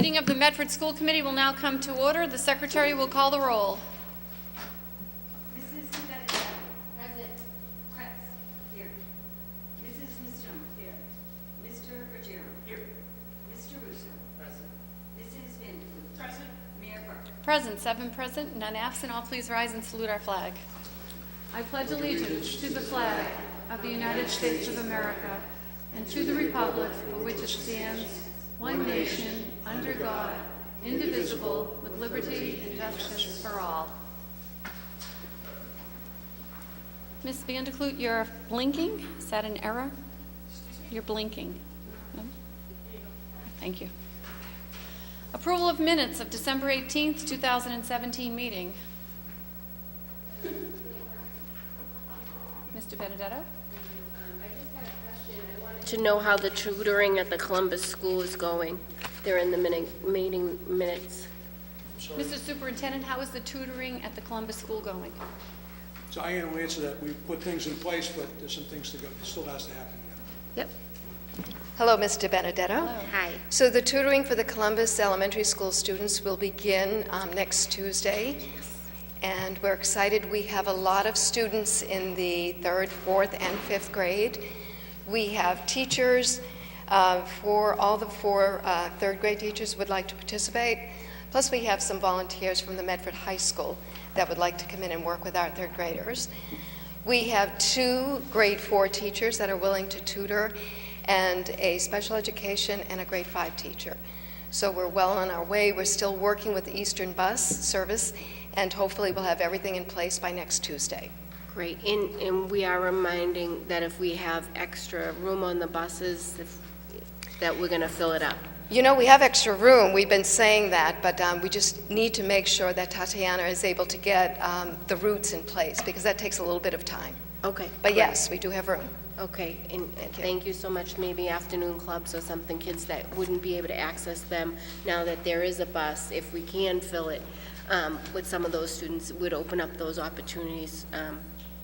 meeting of the Medford School Committee will now come to order. The secretary will call the roll. Mrs. Medford. Present. Kretz. Here. Mrs. Mistone. Here. Mr. Ruggiero. Here. Mr. Russo. Present. Mrs. Vanderpool. Present. Mayor Burke. Present, 7 present, none absent. All please rise and salute our flag. I pledge allegiance to the flag of the United States of America and to the republic for which it stands, one nation, under God, indivisible, with liberty and justice for all. Ms. Vanderkloot, you're blinking. Is that an error? You're blinking. No? Thank you. Approval of minutes of December 18th, 2017 meeting. Mr. Benedetto? To know how the tutoring at the Columbus School is going. They're in the meeting minutes. Mr. Superintendent, how is the tutoring at the Columbus School going? Diane will answer that. We've put things in place, but there's some things to go. It still has to happen yet. Yep. Hello, Mr. Benedetto. Hello. Hi. So the tutoring for the Columbus Elementary School students will begin next Tuesday. And we're excited. We have a lot of students in the 3rd, 4th, and 5th grade. We have teachers for all the 4 3rd grade teachers would like to participate. Plus we have some volunteers from the Medford High School that would like to come in and work with our 3rd graders. We have 2 grade 4 teachers that are willing to tutor and a special education and a grade 5 teacher. So we're well on our way. We're still working with the Eastern Bus service, and hopefully we'll have everything in place by next Tuesday. Great. And we are reminding that if we have extra room on the buses, that we're going to fill it up. You know, we have extra room. We've been saying that, but we just need to make sure that Tatiana is able to get the routes in place, because that takes a little bit of time. Okay. But great. yes, we do have room. Okay. And Thank you. thank you so much. Maybe afternoon clubs or something, kids that wouldn't be able to access them now that there is a bus, if we can fill it with some of those students, would open up those opportunities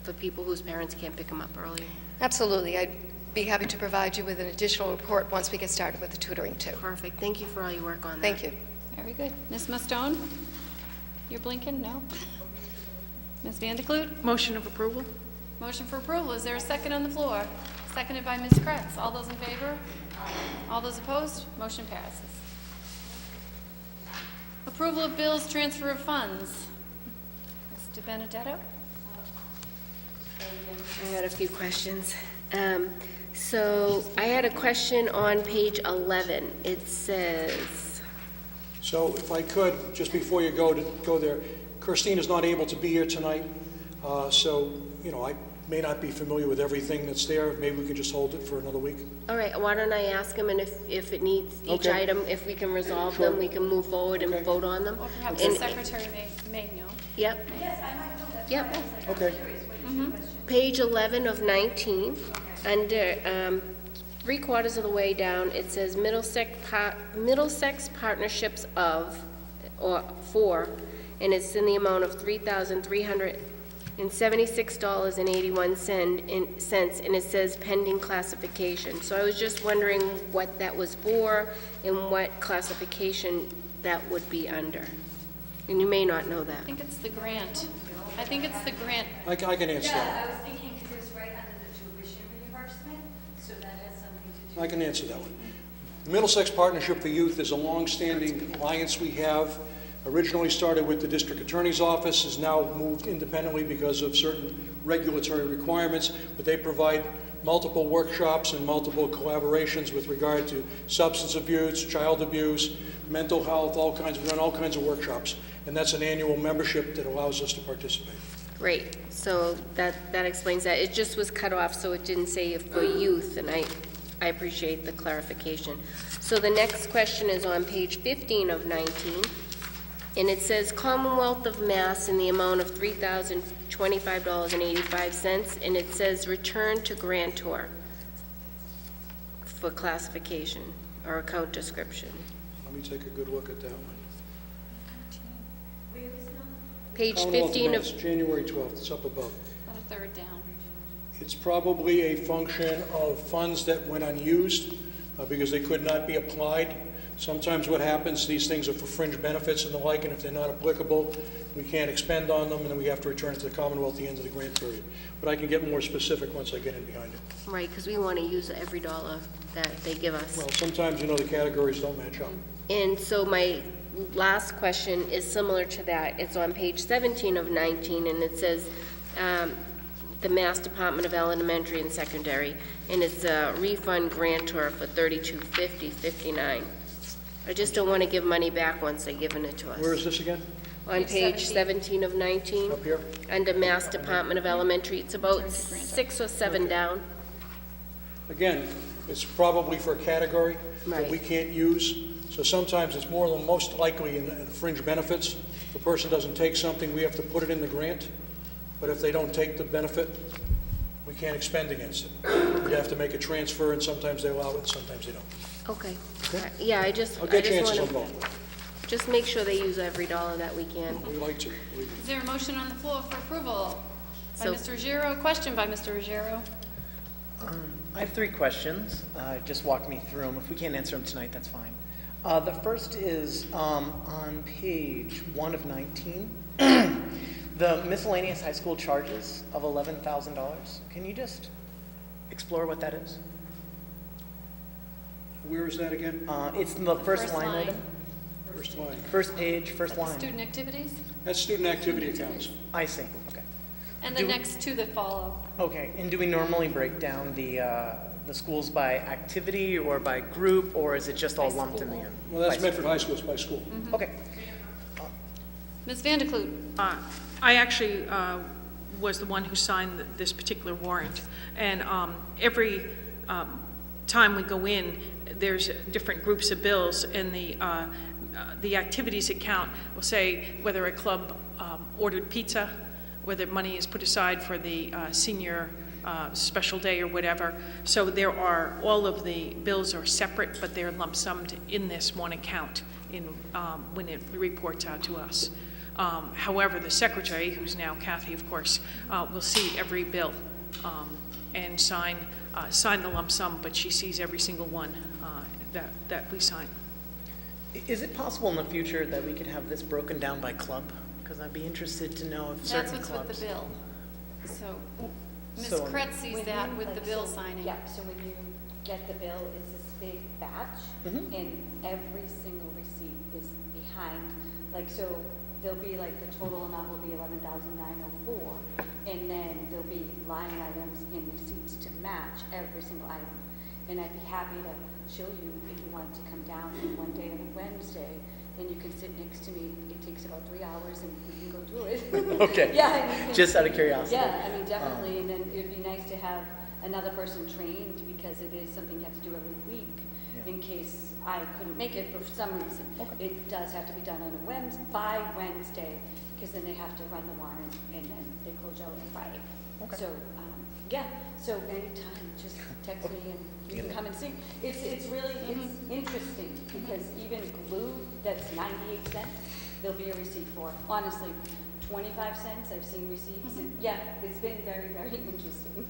for people whose parents can't pick them up early. Absolutely. I'd be happy to provide you with an additional report once we get started with the tutoring, too. Perfect. Thank you for all your work on that. Thank you. Very good. Ms. Mustone? You're blinking? No? Ms. Vanderkloot? Motion of approval? Motion for approval. Is there a second on the floor? Seconded by Ms. Kretz. All those in favor? All those opposed? Motion passes. Approval of bills, transfer of funds. Mr. Benedetto? I had a few questions. So I had a question on page 11. It says, So if I could, just before you go there, Kirstine is not able to be here tonight, so, I may not be familiar with everything that's there. Maybe we can just hold it for another week. all right, why don't I ask him, and if it needs, each Okay. item, if we can resolve Sure. them, we can move forward and Okay. vote on them? Or perhaps And- the secretary may know. Yep, Yes, I might know that. yep. Okay. Page 11 of 19, under 3/4 of the way down, it says Middlesex Partnerships of, or for, and it's in the amount of $3,376.81, and it says pending classification. So I was just wondering what that was for and what classification that would be under. And you may not know that. I think it's the grant. I think it's the grant. I can answer that. Yeah, I was thinking because it was right under the tuition reimbursement, so that has something to do. I can answer that one. The Middlesex Partnership for Youth is a long-standing alliance we have. Originally started with the District Attorney's Office, has now moved independently because of certain regulatory requirements, but they provide multiple workshops and multiple collaborations with regard to substance abuse, child abuse, mental health, we run all kinds of workshops. And that's an annual membership that allows us to participate. Great, so that explains that. It just was cut off, so it didn't say for youth, and I appreciate the clarification. So the next question is on page 15 of 19, and it says Commonwealth of Mass in the amount of $3,025.85, and it says return to grantor for classification or account description. Let me take a good look at that one. Page Commonwealth 15 Mass, January 12th, it's up above. About a third down. It's probably a function of funds that went unused. because they could not be applied. Sometimes what happens, these things are for fringe benefits and the like, and if they're not applicable, we can't expend on them, and then we have to return it to the Commonwealth at the end of the grant period. But I can get more specific once I get in behind it. Right, because we want to use every dollar that they give us. Well, sometimes, the categories don't match up. And so my last question is similar to that. It's on page 17 of 19, and it says, the Mass Department of Elementary and Secondary, and it's a refund grantor for $32.50.59. I just don't want to give money back once they've given it to us. Where is this again? On page 17 of 19. Up here? Under Mass Department of Elementary, it's about 6 or 7 down. Again, it's probably for a category that Right. we can't use. So sometimes it's more than most likely in fringe benefits. If a person doesn't take something, we have to put it in the grant. But if they don't take the benefit, we can't expend against it. We have to make a transfer, and sometimes they allow it, and sometimes they don't. Okay. Yeah, I just I'll get want chances on to both. just make sure they use every dollar that we can. We like to, believe me. Is there a motion on the floor for approval? By So- Mr. Ruggiero, question by Mr. Ruggiero. I have 3 questions. Just walk me through them. If we can't answer them tonight, that's fine. The first is on page 1 of 19, the miscellaneous high school charges of $11,000. Can you just explore what that is? Where is that again? It's the first first line line. item, First line. first page, first line. Student activities? That's student activity accounts. I see. Okay. And the Do- next two that follow. Okay. And do we normally break down the schools by activity or by group, or is it just all By lumped in the school. end? Well, that's By school. Medford High School, it's by school. Okay. Ms. Vandekloot? I actually was the one who signed this particular warrant, and every time we go in, there's different groups of bills, and the activities account will say whether a club ordered pizza, whether money is put aside for the senior special day or whatever. So there are, all of the bills are separate, but they're lump summed in this one account when it reports out to us. However, the secretary, who's now Kathy, of course, will see every bill and sign the lump sum, but she sees every single one that we sign. Is it possible in the future that we could have this broken down by club? Because I'd be interested to know if That's certain what's clubs. with the bill. So Ms. So- Kretz sees When that you- with the like, bill so- signing. Yeah, so when you get the bill, it's this big batch, Mhm. and every single receipt is behind, like, so there'll be, like, the total amount will be 11,904, and then there'll be line items and receipts to match every single item. And I'd be happy to show you if you want to come down one day on a Wednesday, and you can sit next to me. It takes about 3 hours, and we can go through it. Okay. Yeah. and you can- Just out of curiosity. Yeah, I mean, definitely, and then it'd be nice to have another person trained, because it is something you have to do every week, Yeah. in case I couldn't make it for some reason. Okay. It does have to be done on a by Wednesday, because then they have to run the warrant, and then they close out on Friday. Okay. So, yeah, so anytime, just text me and you can come and see. It's really, it's interesting, because even glue that's 98 cents, there'll be a receipt for. Honestly, 25 cents, I've seen receipts. Yeah, it's been very, very interesting.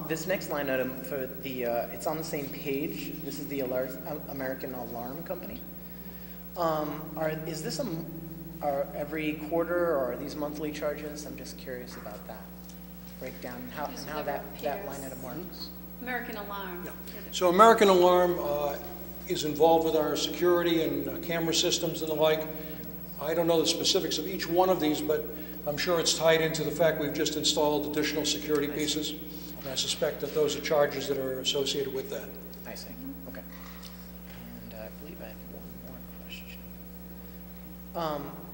This next line item for the, it's on the same page. This is the American Alarm Company. Is this are every quarter, or are these monthly charges? I'm just curious about that breakdown and how, Just and how whatever that line appears. item works. American Alarm. Yeah. So American Alarm is involved with our security and camera systems and the like. I don't know the specifics of each one of these, but I'm sure it's tied into the fact we've just installed additional security pieces. And I suspect that those are charges that are associated with that. I see. Okay. And I believe I have one more question.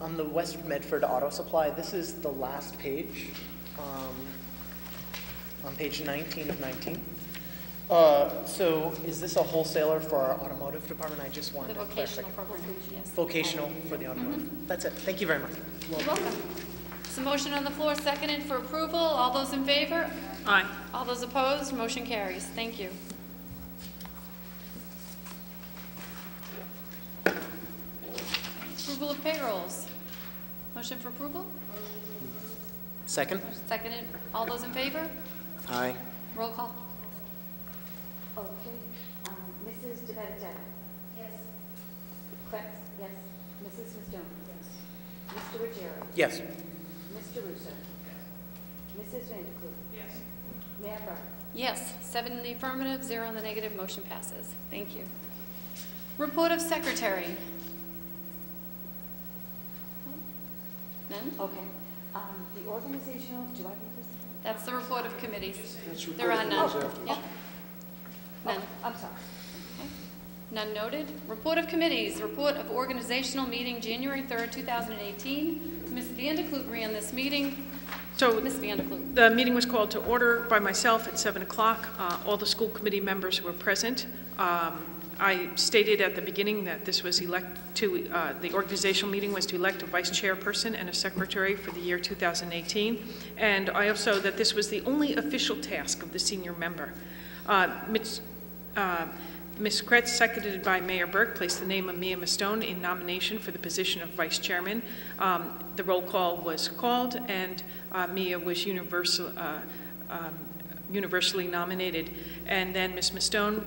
On the West Medford Auto Supply, this is the last page, on page 19 of 19. So is this a wholesaler for our automotive department? I just The wanted to vocational clarify. program, yes. Vocational for the automotive. That's it. Thank you very much. You're welcome. So motion on the floor, seconded for approval. All those in favor? Aye. All those opposed? Motion carries. Thank you. Approval of payrolls. Motion for approval? Second? Seconded. All those in favor? Aye. Roll call. Okay, Mr. Benedetto? Yes. Kretz? Yes. Mrs. Mastone? Yes. Mr. Ruggiero? Yes. Mr. Russo? Yes. Mrs. Vanderklut? Yes. Mayor Burke? Yes, 7 in the affirmative, 0 in the negative, motion passes. Thank you. Report of secretary. None? Okay. The organizational, do I read this? That's the report of committees. That's There are recorded none. afterwards. Yep. None. I'm sorry. Okay. None noted. Report of committees. Report of organizational meeting, January 3rd, 2018. Ms. Vanderklut ran this meeting. So Ms. Vanderklut. the meeting was called to order by myself at 7 o'clock. All the school committee members were present. I stated at the beginning that this was the organizational meeting was to elect a vice chairperson and a secretary for the year 2018. And I also, that this was the only official task of the senior member. Ms. Kretz, seconded by Mayor Burke, placed the name of Mia Mastone in nomination for the position of vice chairman. The roll call was called, and Mia was universally nominated. And then Ms. Mastone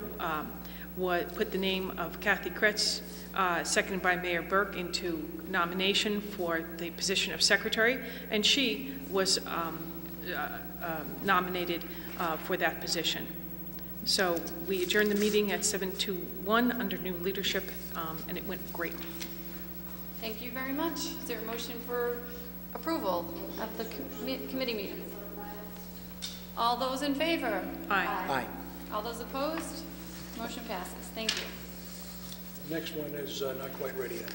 put the name of Kathy Kretz, seconded by Mayor Burke, into nomination for the position of secretary, and she was nominated for that position. So we adjourned the meeting at 7:01 under new leadership, and it went great. Thank you very much. Is there a motion for approval of the committee meeting? All those in favor? Aye. Aye. All those opposed? Motion passes. Thank you. The next one is not quite ready yet.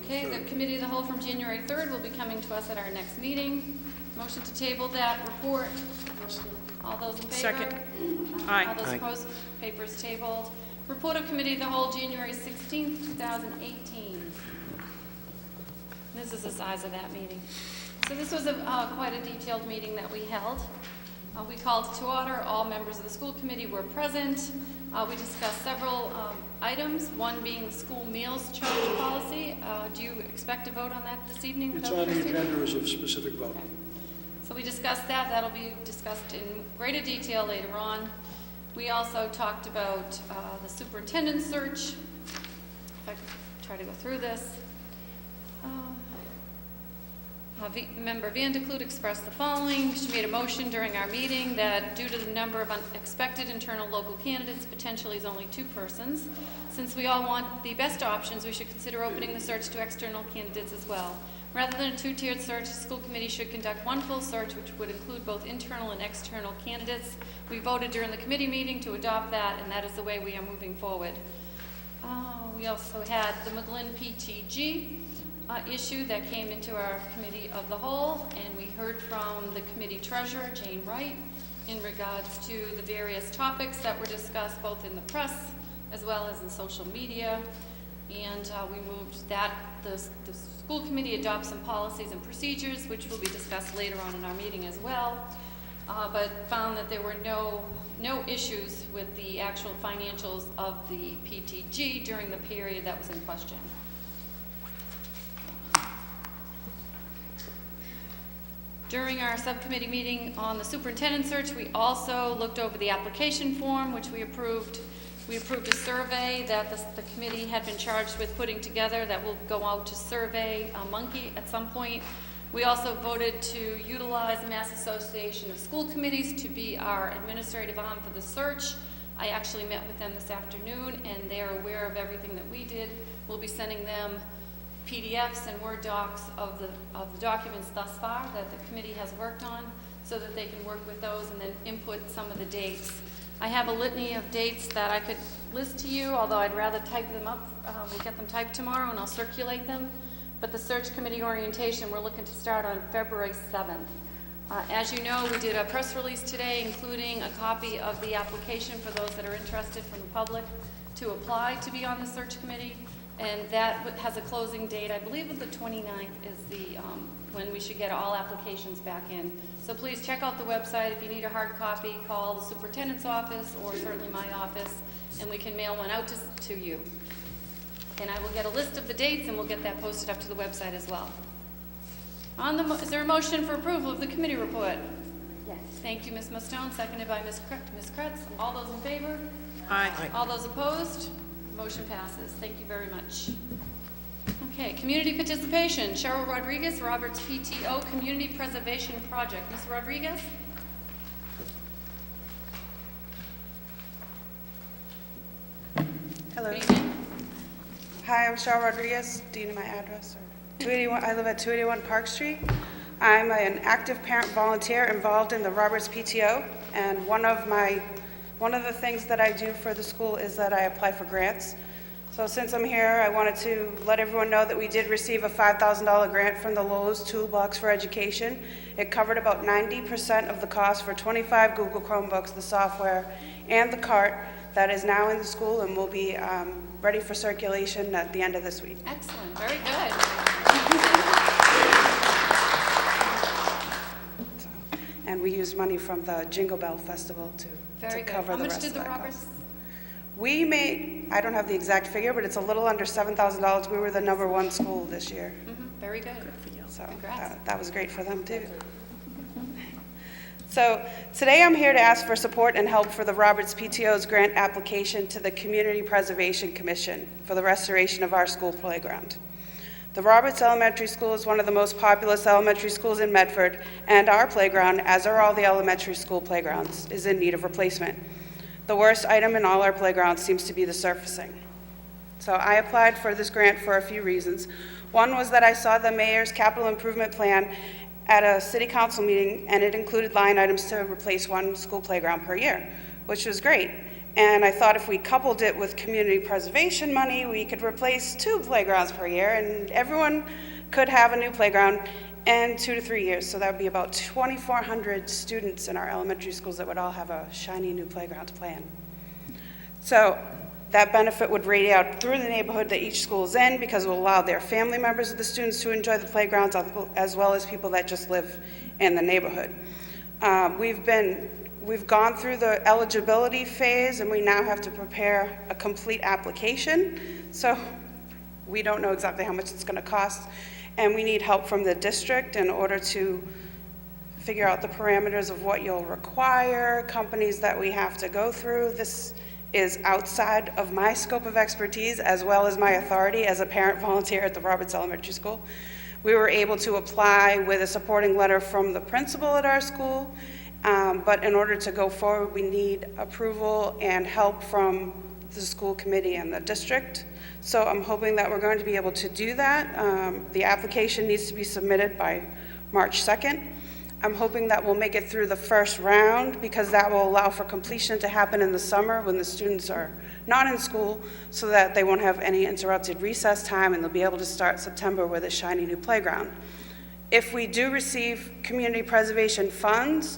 Okay, the committee of the whole from January 3rd will be coming to us at our next meeting. Motion to table that report. All those in favor? Second. All Aye. those Aye. opposed? Papers tabled. Report of committee of the whole, January 16th, 2018. This is the size of that meeting. So this was quite a detailed meeting that we held. We called to order. All members of the school committee were present. We discussed several items, one being the school meals charge policy. Do you expect to vote on that this evening? It's Dr. on the Christie? agenda as a specific vote. Okay. So we discussed that. That'll be discussed in greater detail later on. We also talked about the superintendent search. If I could try to go through this. Member Vanderklut expressed the following. She made a motion during our meeting that due to the number of unexpected internal local candidates, potentially is only 2 persons, since we all want the best options, we should consider opening the search to external candidates as well. Rather than a 2-tiered search, the school committee should conduct one full search, which would include both internal and external candidates. We voted during the committee meeting to adopt that, and that is the way we are moving forward. We also had the McGlynn PTG issue that came into our committee of the whole, and we heard from the committee treasurer, Jane Wright, in regards to the various topics that were discussed both in the press as well as in social media. And we moved that, the school committee adopts some policies and procedures, which will be discussed later on in our meeting as well, but found that there were no issues with the actual financials of the PTG during the period that was in question. During our subcommittee meeting on the superintendent search, we also looked over the application form, which we approved. We approved a survey that the committee had been charged with putting together that will go out to survey Monkey at some point. We also voted to utilize the Mass Association of School Committees to be our administrative arm for the search. I actually met with them this afternoon, and they're aware of everything that we did. We'll be sending them PDFs and Word docs of the documents thus far that the committee has worked on, so that they can work with those and then input some of the dates. I have a litany of dates that I could list to you, although I'd rather type them up. We'll get them typed tomorrow and I'll circulate them. But the search committee orientation, we're looking to start on February 7th. As you know, we did a press release today, including a copy of the application for those that are interested from the public to apply to be on the search committee. And that has a closing date, I believe the 29th is the when we should get all applications back in. So please check out the website. If you need a hard copy, call the superintendent's office or certainly my office, and we can mail one out to you. And I will get a list of the dates, and we'll get that posted up to the website as well. Is there a motion for approval of the committee report? Yes. Thank you, Ms. Mastone, seconded by Ms. Kretz. All those in favor? Aye. All those opposed? Motion passes. Thank you very much. Okay, community participation. Cheryl Rodriguez, Roberts PTO Community Preservation Project. Ms. Rodriguez? Hello. Good evening. Hi, I'm Cheryl Rodriguez. Do you need my address? Or 281, I live at 281 Park Street. I'm an active parent volunteer involved in the Roberts PTO, and one of the things that I do for the school is that I apply for grants. So since I'm here, I wanted to let everyone know that we did receive a $5,000 grant from the Lowe's Toolbox for Education. It covered about 90% of the cost for 25 Google Chromebooks, the software, and the cart that is now in the school and will be ready for circulation at the end of this week. Excellent. Very good. And we used money from the Jingle Bell Festival to Very good. cover How the much rest did of the that Roberts? cost. We made, I don't have the exact figure, but it's a little under $7,000. We were the #1 school this year. Very good. So Congrats. that was great for them too. So today I'm here to ask for support and help for the Roberts PTO's grant application to the Community Preservation Commission for the restoration of our school playground. The Roberts Elementary School is one of the most populous elementary schools in Medford, and our playground, as are all the elementary school playgrounds, is in need of replacement. The worst item in all our playgrounds seems to be the surfacing. So I applied for this grant for a few reasons. One was that I saw the mayor's capital improvement plan at a city council meeting, and it included line items to replace one school playground per year, which was great. And I thought if we coupled it with community preservation money, we could replace 2 playgrounds per year, and everyone could have a new playground in 2 to 3 years. So that would be about 2,400 students in our elementary schools that would all have a shiny new playground to play in. So that benefit would radiate out through the neighborhood that each school is in, because it will allow their family members of the students to enjoy the playgrounds, as well as people that just live in the neighborhood. We've gone through the eligibility phase, and we now have to prepare a complete application. So we don't know exactly how much it's going to cost, and we need help from the district in order to figure out the parameters of what you'll require, companies that we have to go through. This is outside of my scope of expertise, as well as my authority as a parent volunteer at the Roberts Elementary School. We were able to apply with a supporting letter from the principal at our school, but in order to go forward, we need approval and help from the school committee and the district. So I'm hoping that we're going to be able to do that. The application needs to be submitted by March 2nd. I'm hoping that we'll make it through the first round, because that will allow for completion to happen in the summer when the students are not in school, so that they won't have any interrupted recess time, and they'll be able to start September with a shiny new playground. If we do receive community preservation funds,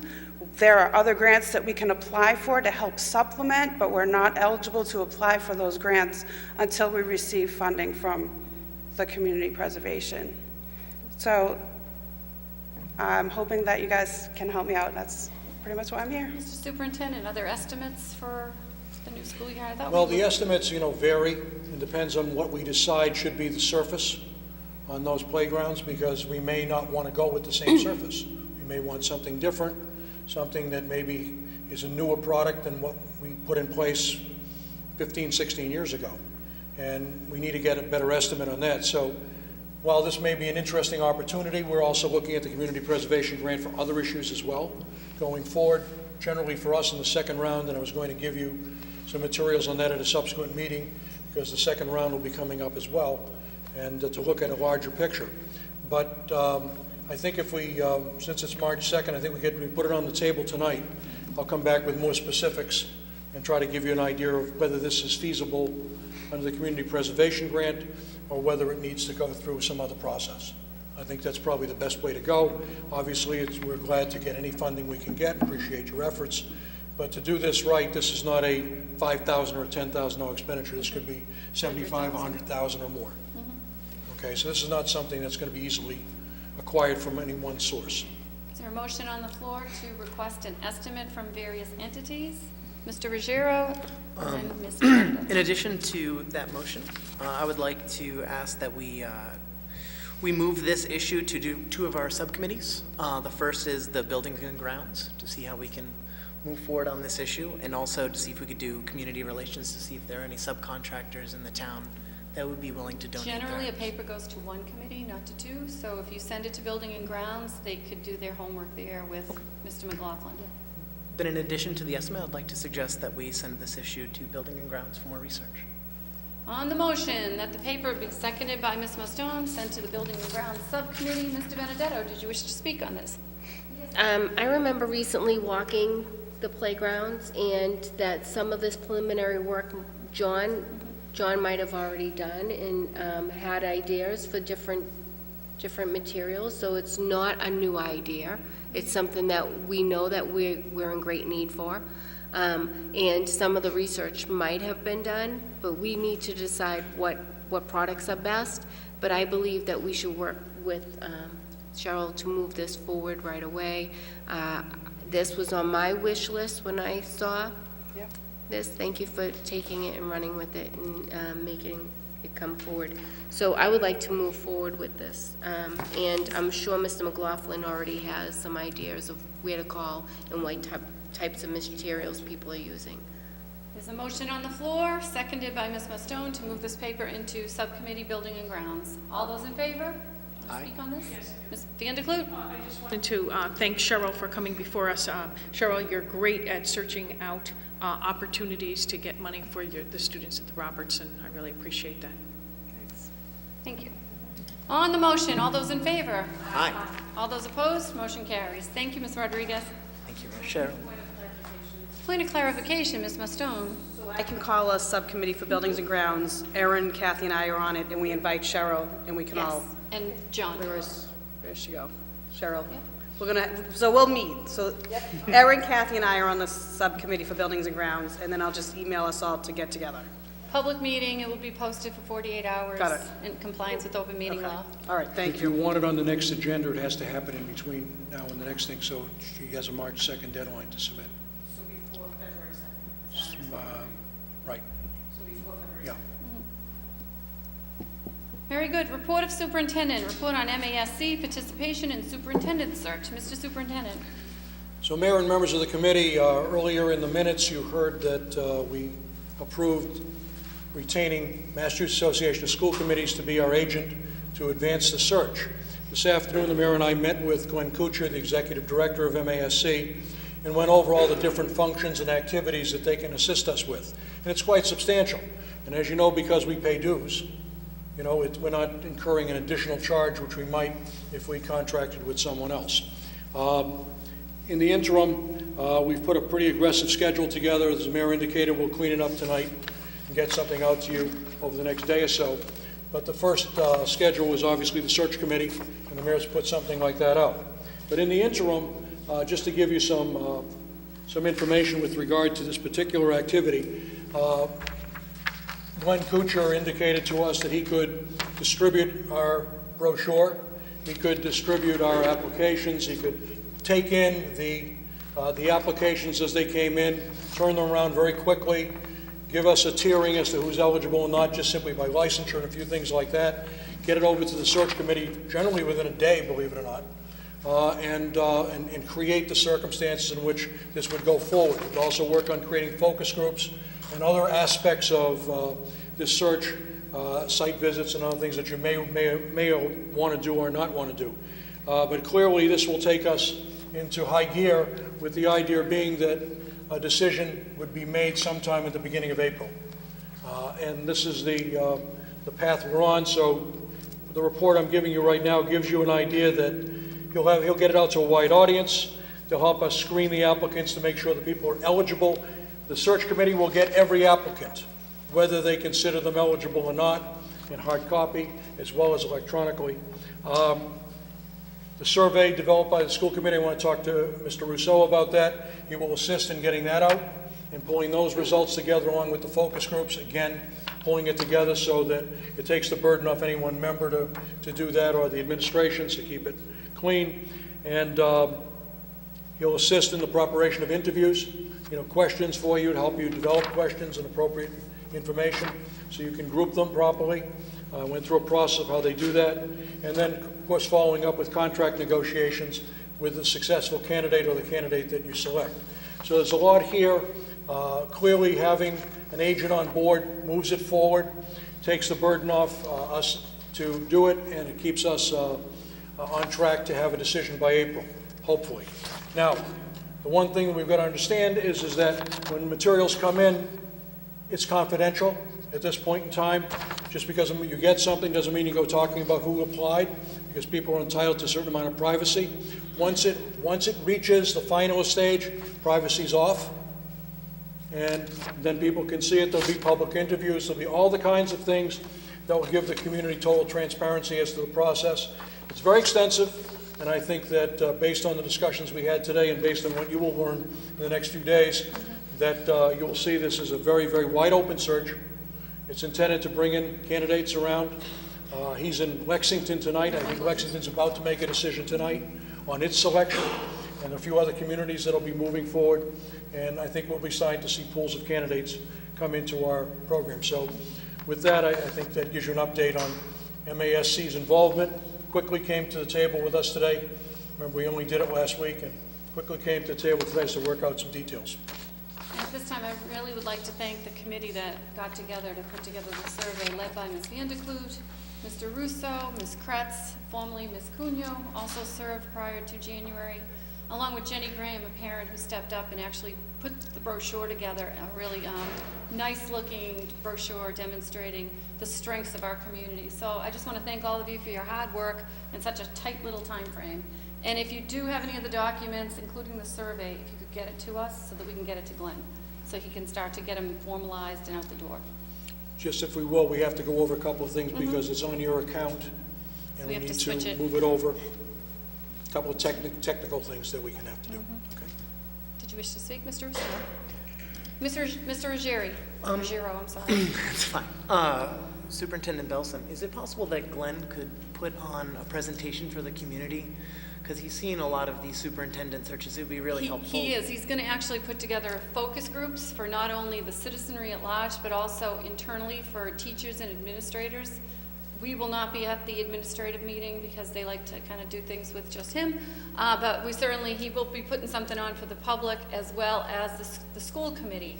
there are other grants that we can apply for to help supplement, but we're not eligible to apply for those grants until we receive funding from the community preservation. So I'm hoping that you guys can help me out. That's pretty much why I'm here. Mr. Superintendent, other estimates for the new school year? I thought Well, we the estimates, vary. It depends on what we decide should be the surface on those playgrounds, because we may not want to go with the same surface. We may want something different, something that maybe is a newer product than what we put in place 15, 16 years ago. And we need to get a better estimate on that. So while this may be an interesting opportunity, we're also looking at the community preservation grant for other issues as well going forward. Generally for us in the second round, and I was going to give you some materials on that at a subsequent meeting, because the second round will be coming up as well, and to look at a larger picture. But I think if we, since it's March 2nd, I think we put it on the table tonight. I'll come back with more specifics and try to give you an idea of whether this is feasible under the community preservation grant, or whether it needs to go through some other process. I think that's probably the best way to go. Obviously, we're glad to get any funding we can get, appreciate your efforts, but to do this right, this is not a $5,000 or a $10,000 expenditure. This could be $75,000, $100,000 or more. Okay, so this is not something that's going to be easily acquired from any one source. Is there a motion on the floor to request an estimate from various entities? Mr. Ruggiero and Ms. Miranda. In addition to that motion, I would like to ask that we move this issue to do 2 of our subcommittees. The first is the buildings and grounds, to see how we can move forward on this issue, and also to see if we could do community relations to see if there are any subcontractors in the town that would be willing to donate Generally, a their- paper goes to one committee, not to two, so if you send it to Building and Grounds, they could do their homework there with Mr. McLaughlin. Then in addition to the estimate, I'd like to suggest that we send this issue to Building and Grounds for more research. On the motion that the paper be seconded by Ms. Mostone, sent to the Building and Grounds Subcommittee, Mr. Benedetto, did you wish to speak on this? I remember recently walking the playgrounds, and that some of this preliminary work John might have already done, and had ideas for different materials, so it's not a new idea. It's something that we know that we're in great need for. And some of the research might have been done, but we need to decide what products are best. But I believe that we should work with Cheryl to move this forward right away. This was on my wish list when I saw this. Thank you for taking it and running with it and making it come forward. So I would like to move forward with this. And I'm sure Mr. McLaughlin already has some ideas of where to call and what types of materials people are using. There's a motion on the floor, seconded by Ms. Mostone, to move this paper into Subcommittee Building and Grounds. All those in favor? Aye. Speak on this? Ms. Van der Kloot? I just wanted to thank Cheryl for coming before us. Cheryl, you're great at searching out opportunities to get money for the students at the Roberts, and I really appreciate that. Thank you. On the motion, all those in favor? Aye. All those opposed? Motion carries. Thank you, Ms. Rodriguez. Thank you, Cheryl. Point of clarification, Ms. Mostone. I can call a subcommittee for buildings and grounds. Erin, Kathy, and I are on it, and we invite Cheryl, and we can all, Yes, and John. where's she go? Cheryl? Yep. So we'll meet. So Erin, Kathy, and I are on the subcommittee for buildings and grounds, and then I'll just email us all to get together. Public meeting, it will be posted for 48 hours. Got it. In compliance with open meeting Okay. law. All right, thank If you. you want it on the next agenda, it has to happen in between now and the next thing, so she has a March 2nd deadline to submit. So before February 2nd. Right. So before February Yeah. Very good. Report of Superintendent. Report on MASC participation in superintendent search. Mr. Superintendent. So Mayor and members of the committee, earlier in the minutes, you heard that we approved retaining Massachusetts Association of School Committees to be our agent to advance the search. This afternoon, the mayor and I met with Glenn Kuchar, the executive director of MASC, and went over all the different functions and activities that they can assist us with. And it's quite substantial. And as you know, because we pay dues, you know, we're not incurring an additional charge, which we might if we contracted with someone else. In the interim, we've put a pretty aggressive schedule together. As the mayor indicated, we'll clean it up tonight and get something out to you over the next day or so. But the first schedule was obviously the search committee, and the mayor's put something like that out. But in the interim, just to give you some information with regard to this particular activity, Glenn Kuchar indicated to us that he could distribute our brochure, he could distribute our applications, he could take in the applications as they came in, turn them around very quickly, give us a tiering as to who's eligible and not, just simply by licensure and a few things like that, get it over to the search committee generally within a day, believe it or not, and create the circumstances in which this would go forward. We'd also work on creating focus groups and other aspects of this search, site visits and other things that you may want to do or not want to do. But clearly this will take us into high gear, with the idea being that a decision would be made sometime at the beginning of April. And this is the path we're on. So the report I'm giving you right now gives you an idea that he'll get it out to a wide audience. They'll help us screen the applicants to make sure that people are eligible. The search committee will get every applicant, whether they consider them eligible or not, in hard copy as well as electronically. The survey developed by the school committee, I want to talk to Mr. Rousseau about that. He will assist in getting that out and pulling those results together along with the focus groups. Again, pulling it together so that it takes the burden off any one member to do that, or the administration, to keep it clean. And he'll assist in the preparation of interviews, questions for you to help you develop questions and appropriate information so you can group them properly. Went through a process of how they do that. And then, of course, following up with contract negotiations with the successful candidate or the candidate that you select. So there's a lot here. Clearly, having an agent on board moves it forward, takes the burden off us to do it, and it keeps us on track to have a decision by April, hopefully. Now, the one thing that we've got to understand is that when materials come in, it's confidential at this point in time. Just because you get something doesn't mean you go talking about who applied, because people are entitled to a certain amount of privacy. Once it reaches the finalist stage, privacy's off, and then people can see it. There'll be public interviews. There'll be all the kinds of things that will give the community total transparency as to the process. It's very extensive, and I think that based on the discussions we had today and based on what you will learn in the next few days, that you will see this as a very, very wide open search. It's intended to bring in candidates around. He's in Lexington tonight. I think Lexington's about to make a decision tonight on its selection, and a few other communities that'll be moving forward. And I think we'll be starting to see pools of candidates come into our program. So with that, I think that gives you an update on MASC's involvement. Quickly came to the table with us today. Remember, we only did it last week, and quickly came to the table today to work out some details. At this time, I really would like to thank the committee that got together to put together the survey, led by Ms. Vandekloot, Mr. Russo, Ms. Kretz, formerly Ms. Cunyo, also served prior to January, along with Jenny Graham, a parent who stepped up and actually put the brochure together, a really nice-looking brochure demonstrating the strengths of our community. So I just want to thank all of you for your hard work in such a tight little time frame. And if you do have any of the documents, including the survey, if you could get it to us so that we can get it to Glenn, so he can start to get them formalized and out the door. Just if we will, we have to go over a couple of things because it's on your account, and we need to move it over. A couple of technical things that we can have to do. Okay. Did you wish to speak, Mr. Russo? Mr. Ruggiero, I'm sorry. That's fine. Superintendent Belson, is it possible that Glenn could put on a presentation for the community? Because he's seen a lot of these superintendent searches. It would be really helpful. He is. He's going to actually put together focus groups for not only the citizenry at large, but also internally for teachers and administrators. We will not be at the administrative meeting because they like to kind of do things with just him. But he will be putting something on for the public as well as the school committee.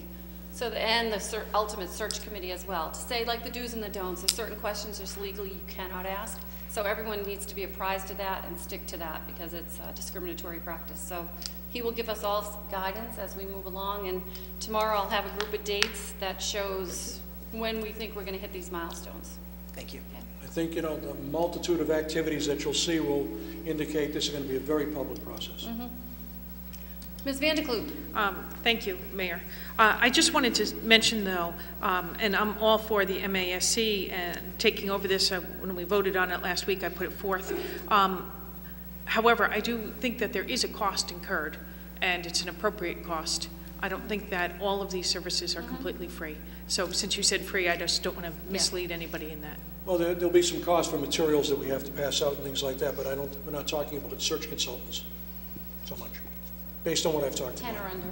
And the ultimate search committee as well, to say like the do's and the don'ts. There's certain questions just legally you cannot ask. So everyone needs to be apprised of that and stick to that because it's a discriminatory practice. So he will give us all guidance as we move along. And tomorrow I'll have a group of dates that shows when we think we're going to hit these milestones. Thank you. Okay. I think, the multitude of activities that you'll see will indicate this is going to be a very public process. Ms. Vandekloot. Thank you, Mayor. I just wanted to mention, though, and I'm all for the MASC and taking over this. When we voted on it last week, I put it forth. However, I do think that there is a cost incurred, and it's an appropriate cost. I don't think that all of these services are completely free. So since you said free, I just don't want to mislead anybody in that. Well, there'll be some cost for materials that we have to pass out and things like that, but we're not talking about search consultants so much, based on what I've talked 10 about. or under.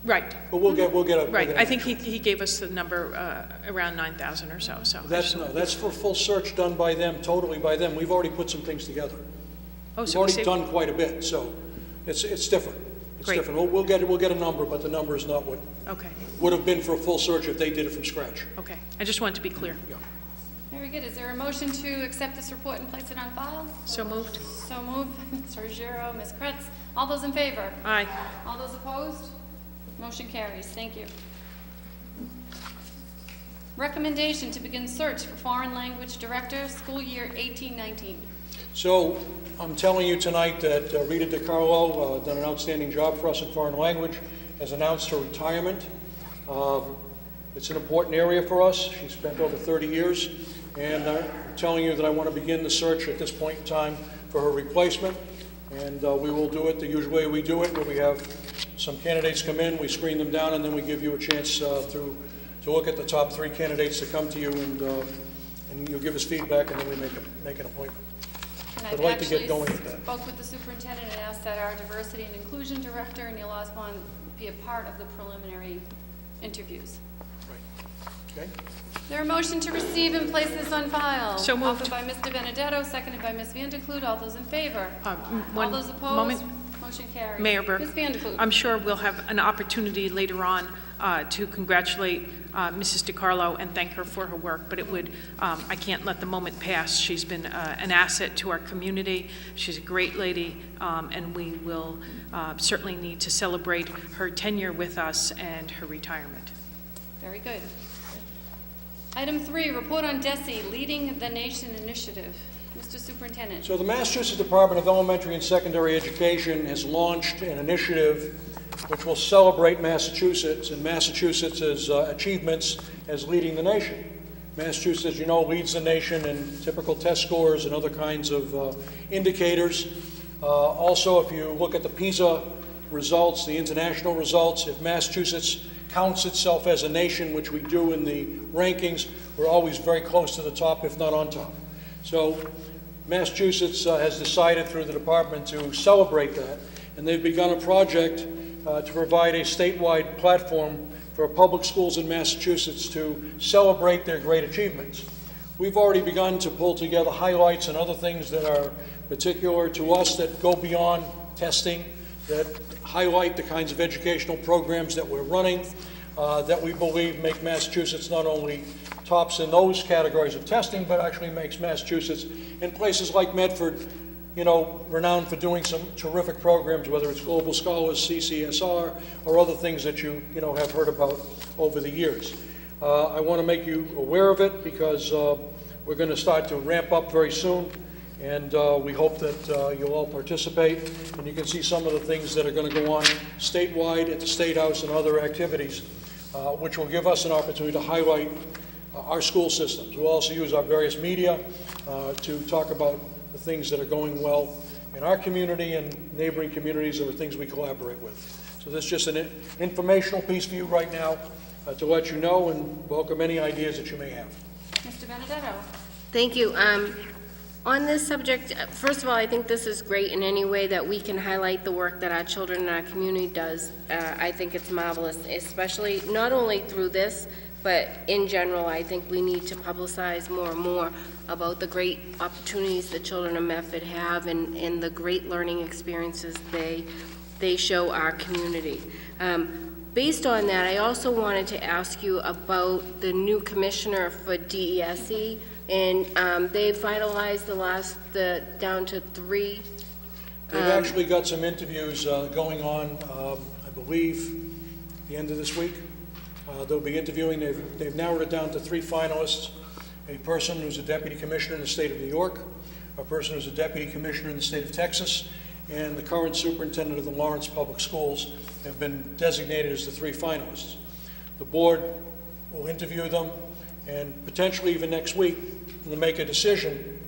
Right. But we'll get a... Right. I think he gave us the number around 9,000 or so. So That's for full search done by them, totally by them. We've already put some things together. We've already done quite a bit, so it's different. It's Great. different. We'll get a number, but the number is not what would have been for a full search if they did it from scratch. Okay. I just wanted to be clear. Yeah. Very good. Is there a motion to accept this report and place it on file? So moved. So moved. Mr. Ruggiero, Ms. Kretz. All those in favor? Aye. All those opposed? Motion carries. Thank you. Recommendation to begin search for foreign language director, school year 18-19. So I'm telling you tonight that Rita DiCarlo done an outstanding job for us in foreign language, has announced her retirement. It's an important area for us. She spent over 30 years, and I'm telling you that I want to begin the search at this point in time for her replacement, and we will do it the usual way we do it, where we have some candidates come in, we screen them down, and then we give you a chance to look at the top 3 candidates that come to you, and you give us feedback, and then we make an appointment. And I'd I've like to actually get going with that. spoke with the superintendent and asked that our diversity and inclusion director, Neil Osborne, be a part of the preliminary interviews. Right. Okay? Is there a motion to receive and place this on file? So moved. Offered by Mr. Benedetto, seconded by Ms. Vandekloot. All those in favor? All One those opposed? moment. Motion carries. Mayor Burke. Ms. Vanderklut. I'm sure we'll have an opportunity later on to congratulate Mrs. DiCarlo and thank her for her work, but it would, I can't let the moment pass. She's been an asset to our community. She's a great lady, and we will certainly need to celebrate her tenure with us and her retirement. Very good. Item 3, report on DESE, Leading the Nation Initiative. Mr. Superintendent. So the Massachusetts Department of Elementary and Secondary Education has launched an initiative which will celebrate Massachusetts and Massachusetts' achievements as leading the nation. Massachusetts, as you know, leads the nation in typical test scores and other kinds of indicators. Also, if you look at the PISA results, the international results, if Massachusetts counts itself as a nation, which we do in the rankings, we're always very close to the top, if not on top. So Massachusetts has decided through the department to celebrate that, and they've begun a project to provide a statewide platform for public schools in Massachusetts to celebrate their great achievements. We've already begun to pull together highlights and other things that are particular to us that go beyond testing, that highlight the kinds of educational programs that we're running, that we believe make Massachusetts not only tops in those categories of testing, but actually makes Massachusetts, in places like Medford, you know, renowned for doing some terrific programs, whether it's Global Scholars, CCSR, or other things that you know, have heard about over the years. I want to make you aware of it because we're going to start to ramp up very soon, and we hope that you'll all participate, and you can see some of the things that are going to go on statewide at the State House and other activities, which will give us an opportunity to highlight our school systems. We'll also use our various media to talk about the things that are going well in our community and neighboring communities or things we collaborate with. So this is just an informational piece for you right now to let you know and welcome any ideas that you may have. Mr. Benedetto. Thank you. On this subject, first of all, I think this is great in any way that we can highlight the work that our children in our community does. I think it's marvelous, especially not only through this, but in general, I think we need to publicize more and more about the great opportunities the children of Medford have and the great learning experiences they show our community. Based on that, I also wanted to ask you about the new commissioner for DESE, and they finalized down to 3. They've actually got some interviews going on, I believe, the end of this week. They'll be interviewing, they've narrowed it down to 3 finalists, a person who's a deputy commissioner in the state of New York, a person who's a deputy commissioner in the state of Texas, and the current superintendent of the Lawrence Public Schools have been designated as the 3 finalists. The board will interview them and potentially even next week will make a decision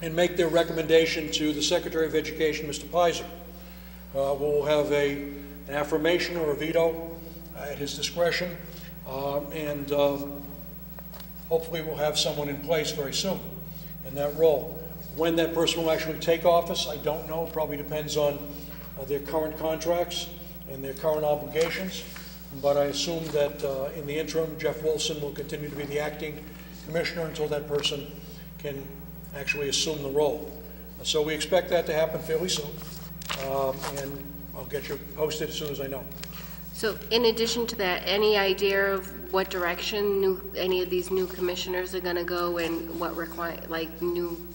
and make their recommendation to the Secretary of Education, Mr. Pizer. We'll have an affirmation or a veto at his discretion, and hopefully we'll have someone in place very soon in that role. When that person will actually take office, I don't know. It probably depends on their current contracts and their current obligations, but I assume that in the interim, Jeff Wilson will continue to be the acting commissioner until that person can actually assume the role. So we expect that to happen fairly soon, and I'll get you posted as soon as I know. So in addition to that, any idea of what direction any of these new commissioners are going to go and what new?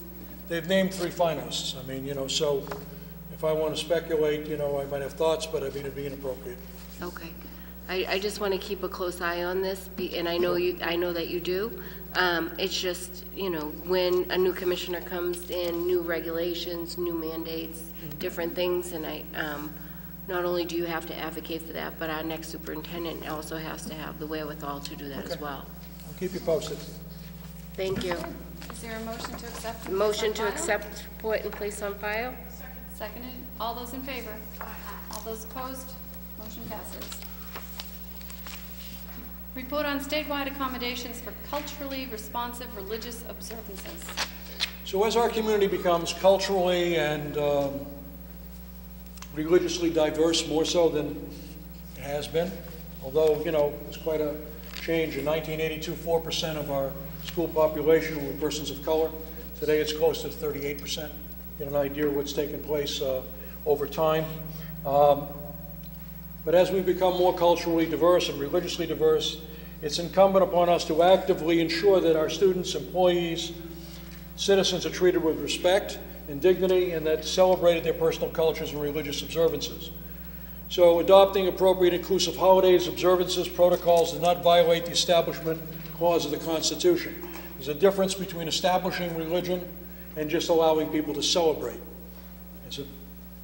They've named 3 finalists. I mean, you know, so if I want to speculate, you know, I might have thoughts, but I mean, it'd be inappropriate. Okay. I just want to keep a close eye on this, and I know that you do. It's just, you know, when a new commissioner comes in, new regulations, new mandates, different things, and not only do you have to advocate for that, but our next superintendent also has to have the wherewithal to do that as well. I'll keep you posted. Thank you. Is there a motion to accept? and Motion place to on file? accept, report, and place on file? Seconded. All those in favor? All those opposed? Motion passes. Report on statewide accommodations for culturally responsive religious observances. So as our community becomes culturally and religiously diverse, more so than it has been, although, you know, there's quite a change. In 1982, 4% of our school population were persons of color. Today it's close to 38%. Get an idea of what's taken place over time. But as we become more culturally diverse and religiously diverse, it's incumbent upon us to actively ensure that our students, employees, citizens are treated with respect and dignity, and that celebrated their personal cultures and religious observances. So adopting appropriate inclusive holidays, observances, protocols do not violate the Establishment Clause of the Constitution. There's a difference between establishing religion and just allowing people to celebrate. It's a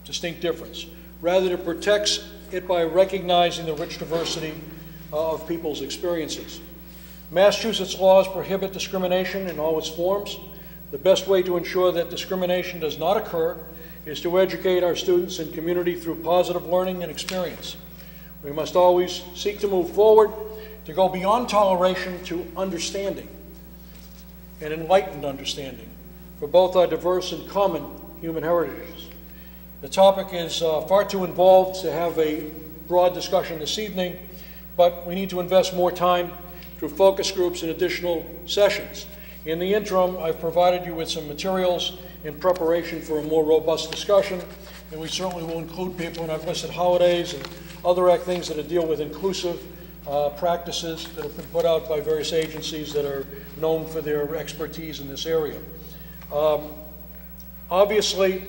distinct difference. Rather, it protects it by recognizing the rich diversity of people's experiences. Massachusetts laws prohibit discrimination in all its forms. The best way to ensure that discrimination does not occur is to educate our students and community through positive learning and experience. We must always seek to move forward, to go beyond toleration to understanding, and enlightened understanding for both our diverse and common human heritages. The topic is far too involved to have a broad discussion this evening, but we need to invest more time through focus groups and additional sessions. In the interim, I've provided you with some materials in preparation for a more robust discussion, and we certainly will include people in our listed holidays and other things that deal with inclusive practices that have been put out by various agencies that are known for their expertise in this area. Obviously,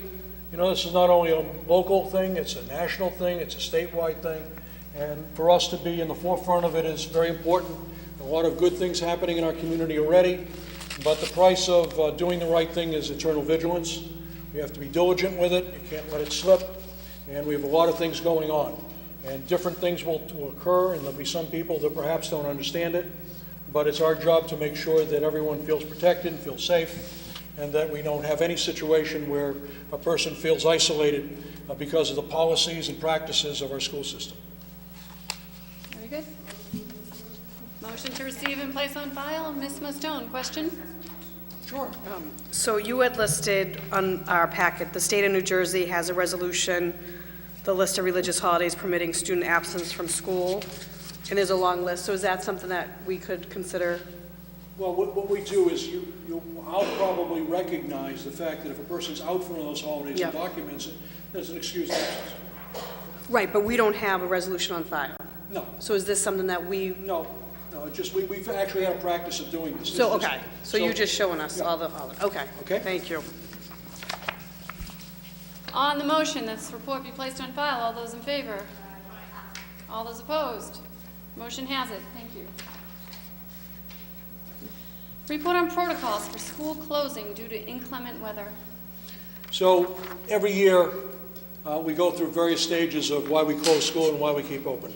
you know, this is not only a local thing, it's a national thing, it's a statewide thing, and for us to be in the forefront of it is very important. A lot of good things happening in our community already, but the price of doing the right thing is eternal vigilance. We have to be diligent with it, you can't let it slip, and we have a lot of things going on. And different things will occur, and there'll be some people that perhaps don't understand it, but it's our job to make sure that everyone feels protected and feels safe, and that we don't have any situation where a person feels isolated because of the policies and practices of our school system. Very good. Motion to receive and place on file. Ms. Mustone, question? Sure. So you had listed on our packet, the state of New Jersey has a resolution, the list of religious holidays permitting student absence from school, and there's a long list. So is that something that we could consider? Well, what we do is I'll probably recognize the fact that if a person's out for one of those holidays and documents it, there's an excused absence. Right, but we don't have a resolution on file. No. So is this something that we? No, just we've actually had a practice of doing this. So, okay, so you're just showing us all the, okay. Okay. Thank you. On the motion that this report be placed on file, all those in favor? All those opposed? Motion has it. Thank you. Report on protocols for school closing due to inclement weather. So every year we go through various stages of why we close school and why we keep open.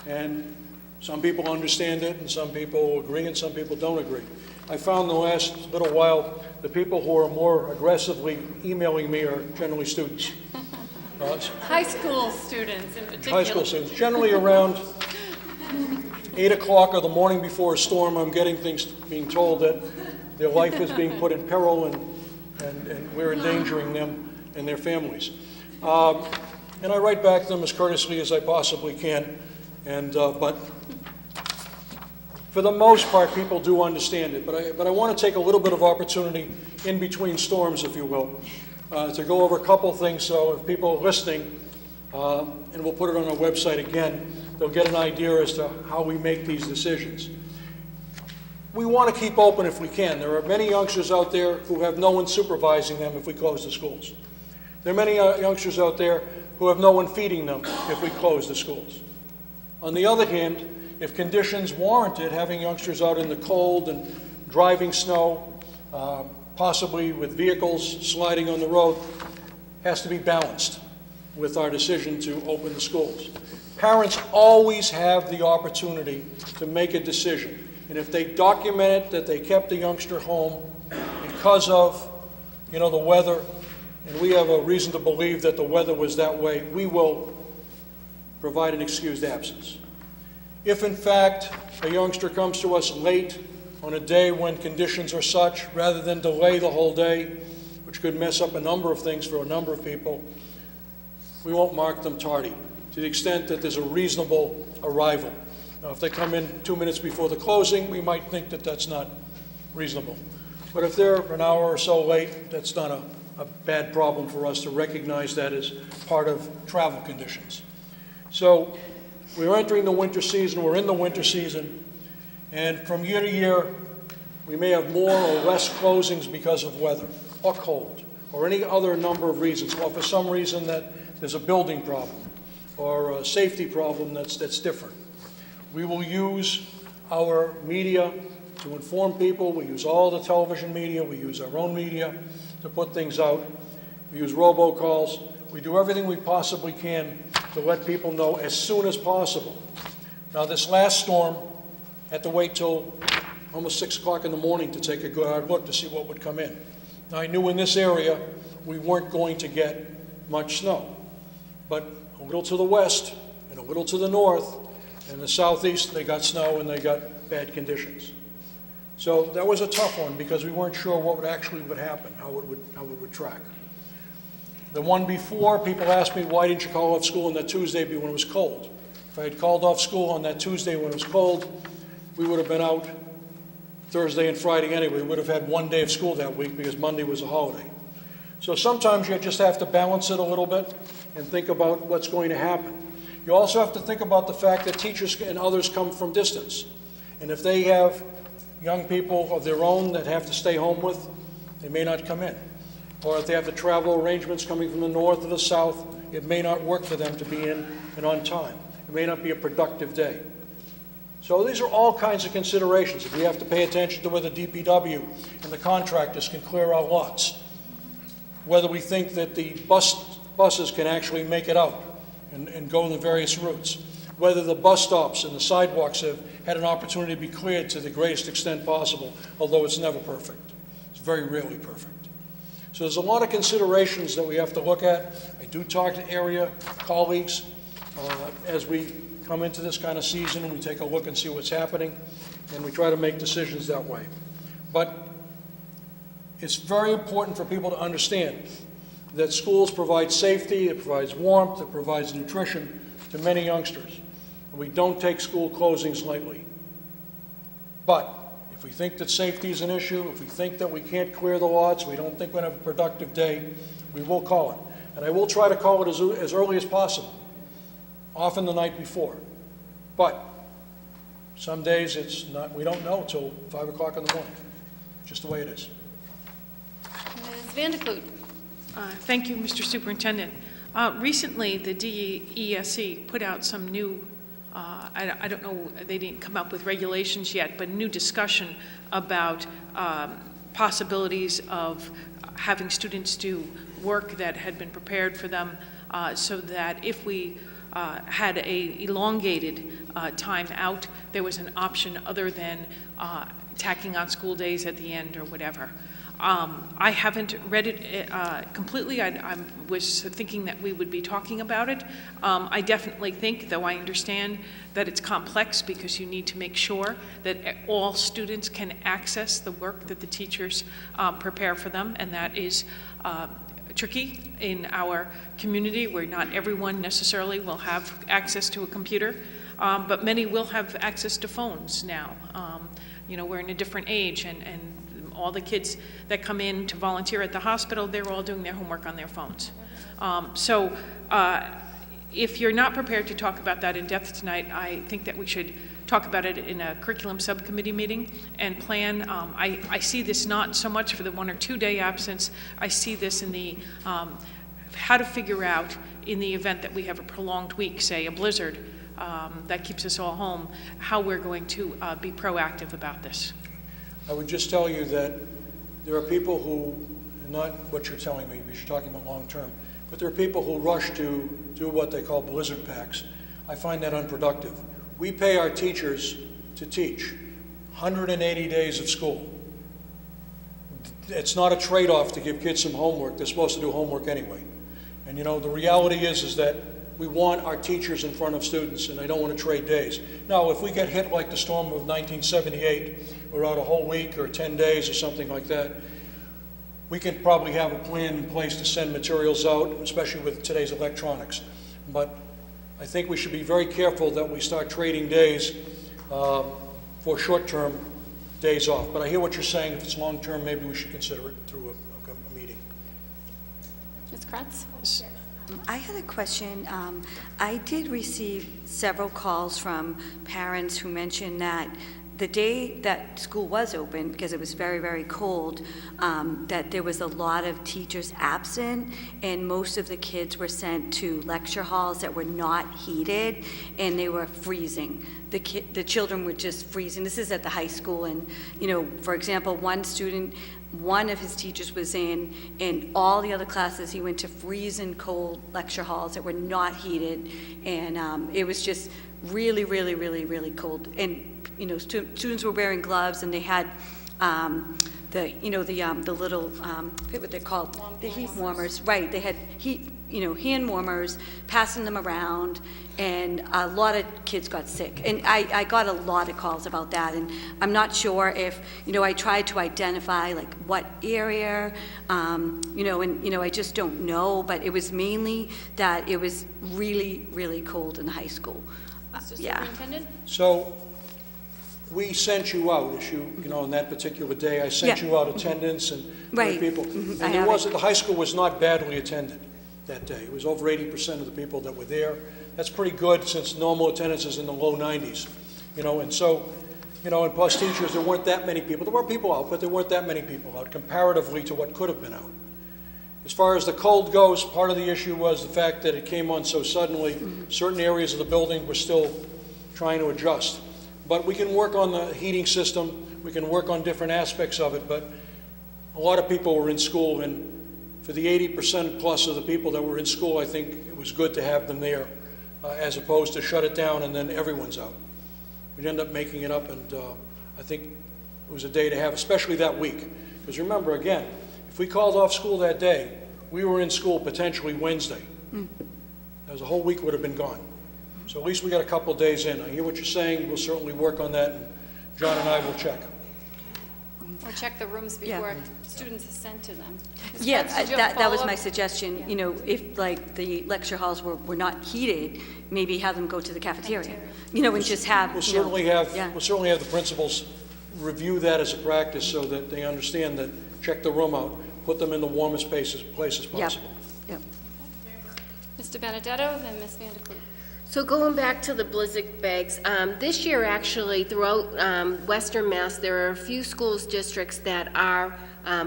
And some people understand it, and some people agree, and some people don't agree. I found the last little while the people who are more aggressively emailing me are generally students. High school students in particular. High school students. Generally around 8 o'clock or the morning before a storm, I'm getting things being told that their life is being put in peril and we're endangering them and their families. And I write back to them as courteously as I possibly can. But for the most part, people do understand it. But I want to take a little bit of opportunity in between storms, if you will, to go over a couple things. So if people are listening, and we'll put it on our website again, they'll get an idea as to how we make these decisions. We want to keep open if we can. There are many youngsters out there who have no one supervising them if we close the schools. There are many youngsters out there who have no one feeding them if we close the schools. On the other hand, if conditions warranted, having youngsters out in the cold and driving snow, possibly with vehicles sliding on the road, has to be balanced with our decision to open the schools. Parents always have the opportunity to make a decision. And if they document it that they kept the youngster home because of, the weather, and we have a reason to believe that the weather was that way, we will provide an excused absence. If in fact a youngster comes to us late on a day when conditions are such, rather than delay the whole day, which could mess up a number of things for a number of people, we won't mark them tardy, to the extent that there's a reasonable arrival. Now, if they come in 2 minutes before the closing, we might think that that's not reasonable. But if they're an hour or so late, that's not a a bad problem for us to recognize that as part of travel conditions. So we're entering the winter season, we're in the winter season, and from year to year, we may have more or less closings because of weather, or cold, or any other number of reasons, or for some reason that there's a building problem, or a safety problem that's different. We will use our media to inform people. We use all the television media. We use our own media to put things out. We use robocalls. We do everything we possibly can to let people know as soon as possible. Now, this last storm had to wait till almost 6 o'clock in the morning to take a good hard look to see what would come in. Now, I knew in this area we weren't going to get much snow, but a little to the west and a little to the north and the southeast, they got snow and they got bad conditions. So that was a tough one because we weren't sure what would actually happen, how it would track. The one before, people asked me, why didn't you call off school on that Tuesday when it was cold? If I had called off school on that Tuesday when it was cold, we would have been out Thursday and Friday anyway. We would have had one day of school that week because Monday was a holiday. So sometimes you just have to balance it a little bit and think about what's going to happen. You also have to think about the fact that teachers and others come from distance. And if they have young people of their own that have to stay home with, they may not come in. Or if they have the travel arrangements coming from the north or the south, it may not work for them to be in and on time. It may not be a productive day. So these are all kinds of considerations. If we have to pay attention to whether DPW and the contractors can clear our lots, whether we think that the buses can actually make it out and go the various routes, whether the bus stops and the sidewalks have had an opportunity to be cleared to the greatest extent possible, although it's never perfect. It's very rarely perfect. So there's a lot of considerations that we have to look at. I do talk to area colleagues as we come into this kind of season, and we take a look and see what's happening, and we try to make decisions that way. But it's very important for people to understand that schools provide safety, it provides warmth, it provides nutrition to many youngsters. And we don't take school closings lightly. But if we think that safety is an issue, if we think that we can't clear the lots, we don't think we're going to have a productive day, we will call it. And I will try to call it as early as possible, often the night before. But some days it's not, we don't know until 5 o'clock in the morning, just the way it is. Ms. Vanderklut. Thank you, Mr. Superintendent. Recently, the DESE put out some new, I don't know, they didn't come up with regulations yet, but new discussion about possibilities of having students do work that had been prepared for them so that if we had a elongated time out, there was an option other than tacking on school days at the end or whatever. I haven't read it completely. I was thinking that we would be talking about it. I definitely think, though I understand that it's complex because you need to make sure that all students can access the work that the teachers prepare for them, and that is tricky in our community where not everyone necessarily will have access to a computer, but many will have access to phones now. You know, we're in a different age, and all the kids that come in to volunteer at the hospital, they're all doing their homework on their phones. If you're not prepared to talk about that in depth tonight, I think that we should talk about it in a curriculum subcommittee meeting and plan. I see this not so much for the 1 or 2 day absence. I see this in the how to figure out in the event that we have a prolonged week, say a blizzard that keeps us all home, how we're going to be proactive about this. I would just tell you that there are people who, not what you're telling me, you're talking about long term, but there are people who rush to do what they call blizzard packs. I find that unproductive. We pay our teachers to teach 180 days of school. It's not a trade-off to give kids some homework. They're supposed to do homework anyway. And you know, the reality is that we want our teachers in front of students, and I don't want to trade days. Now, if we get hit like the storm of 1978, we're out a whole week or 10 days or something like that, we can probably have a plan in place to send materials out, especially with today's electronics. But I think we should be very careful that we start trading days for short-term days off. But I hear what you're saying. If it's long-term, maybe we should consider it through a meeting. Kretz? I had a question. I did receive several calls from parents who mentioned that the day that school was open, because it was very, very cold, that there was a lot of teachers absent, and most of the kids were sent to lecture halls that were not heated, and they were freezing. The children were just freezing. This is at the high school, and, you know, for example, one of his teachers was in all the other classes, he went to freezing cold lecture halls that were not heated, and it was just really, really, really, really cold. And, you know, students were wearing gloves, and they had the little, I forget what they're called, the heat warmers, right? They had hand warmers, passing them around, and a lot of kids got sick. And I got a lot of calls about that, and I'm not sure if, I tried to identify like what area, I just don't know, but it was mainly that it was really, really cold in the high school. Mr. Yeah. Superintendent? So we sent you out, on that particular day, I sent Yeah. you out attendance and Right. people. Mhm. And the high school was not badly attended that day. It was over 80% of the people that were there. That's pretty good since normal attendance is in the low 90s, and so, and plus teachers, there weren't that many people. There were people out, but there weren't that many people out comparatively to what could have been out. As far as the cold goes, part of the issue was the fact that it came on so suddenly. Certain areas of the building were still trying to adjust. But we can work on the heating system, we can work on different aspects of it, but a lot of people were in school, and for the 80% plus of the people that were in school, I think it was good to have them there, as opposed to shut it down and then everyone's out. We'd end up making it up, and I think it was a day to have, especially that week. Because remember, again, if we called off school that day, we were in school potentially Wednesday. That was a whole week would have been gone. So at least we got a couple of days in. I hear what you're saying. We'll certainly work on that, and John and I will check. Or check the rooms before students are sent to them. Ms. Yeah, Kretz, did you have a that was my follow-up? suggestion, Yeah. If like the lecture halls were not heated, maybe have them go to the cafeteria, and just have, We'll certainly have, yeah. we'll certainly have the principals review that as a practice so that they understand that, check the room out, put them in the warmest places possible. Yep. Mr. Benedetto, then Ms. Van de Kloot. So going back to the blizzard bags, this year actually throughout Western Mass, there are a few schools districts that are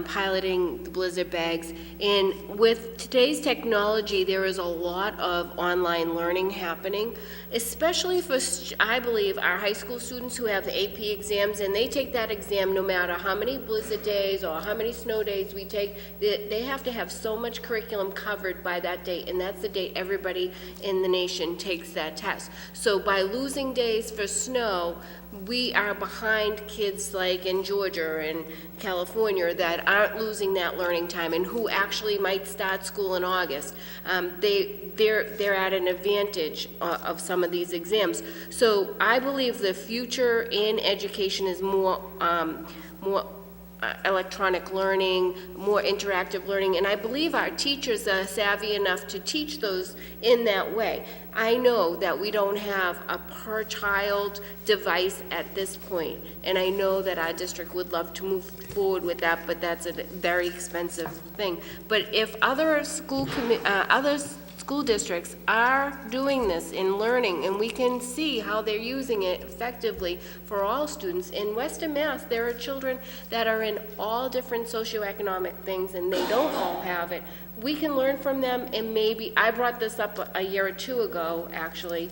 piloting the blizzard bags. And with today's technology, there is a lot of online learning happening, especially for, I believe, our high school students who have AP exams, and they take that exam no matter how many blizzard days or how many snow days we take. They have to have so much curriculum covered by that date, and that's the date everybody in the nation takes that test. So by losing days for snow, we are behind kids like in Georgia and California that aren't losing that learning time and who actually might start school in August. They're at an advantage of some of these exams. So I believe the future in education is more electronic learning, more interactive learning, and I believe our teachers are savvy enough to teach those in that way. I know that we don't have a per-child device at this point, and I know that our district would love to move forward with that, but that's a very expensive thing. But if other school districts are doing this in learning, and we can see how they're using it effectively for all students. In Western Mass, there are children that are in all different socioeconomic things, and they don't all have it. We can learn from them, and maybe, I brought this up a year or two ago, actually,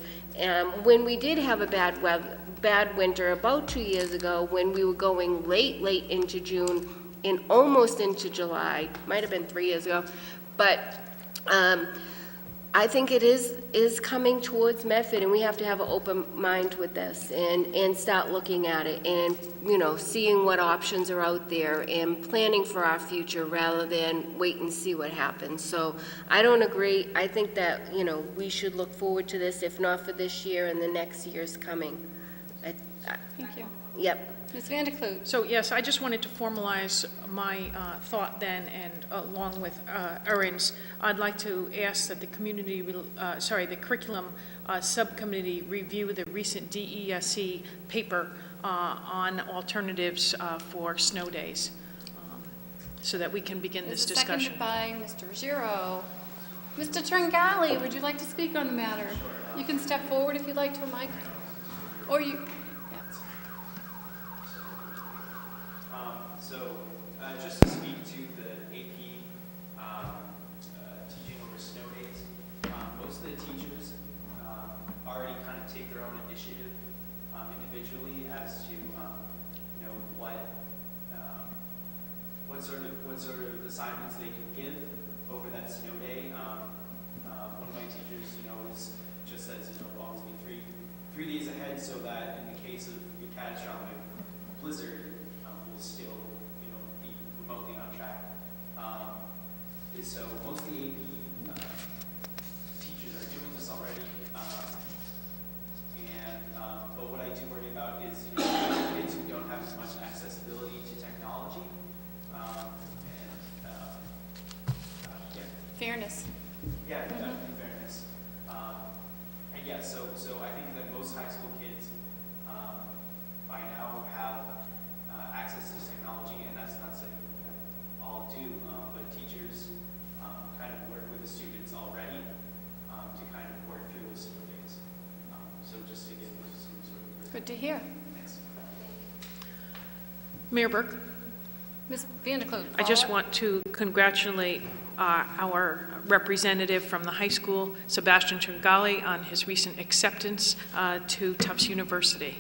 when we did have a bad winter, about 2 years ago, when we were going late into June and almost into July, might have been 3 years ago, but I think it is coming towards Medford, and we have to have an open mind with this and start looking at it and, seeing what options are out there and planning for our future rather than wait and see what happens. So I don't agree. I think that, we should look forward to this, if not for this year and the next year's coming. Thank you. Yep. Ms. Van de Kloot. So yes, I just wanted to formalize my thought then, and along with Erin's, I'd like to ask that the the curriculum subcommittee review the recent DESE paper on alternatives for snow days, so that we can begin this discussion. Seconded by Mr. Ruggiero. Mr. Tringali, would you like to speak on the matter? You can step forward if you'd like to a mic. Or you, yeah. Just to speak to the AP teaching over snow days, most of the teachers already kind of take their own initiative individually as to what sort of assignments they can give over that snow day. One of my teachers, just says, always be three days ahead, so that in the case of a catastrophic blizzard, we'll still, be remotely on track. So most of the AP teachers are doing this already, but what I do worry about is kids who don't have as much accessibility to technology. Fairness. Yeah, definitely fairness. And yeah, so I think that most high school kids by now have access to technology, and that's not saying that all do, but teachers kind of work with the students already to kind of work through those snow days. So just to give some sort of... Good to hear. Thanks. Mayor Burke? Ms. Vanderkloot. I just want to congratulate our representative from the high school, Sebastian Tringali, on his recent acceptance to Tufts University.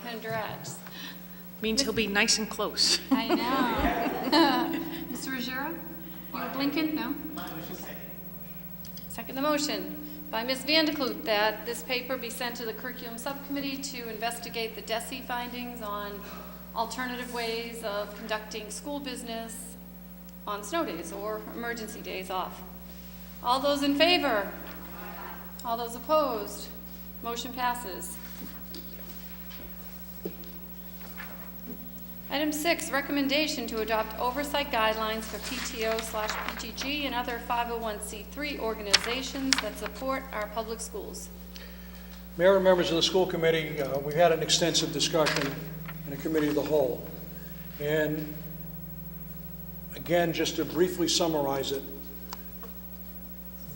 Congrats. Means he'll be nice and close. I know. Mr. Ruggiero? You were blinking? No? Second the motion by Ms. Vanderkloot that this paper be sent to the Curriculum Subcommittee to investigate the DESE findings on alternative ways of conducting school business on snow days or emergency days off. All those in favor? All those opposed? Motion passes. Item 6, recommendation to adopt oversight guidelines for PTO/PTG and other 501c3 organizations that support our public schools. Mayor and members of the school committee, we had an extensive discussion in a committee of the whole. And again, just to briefly summarize it,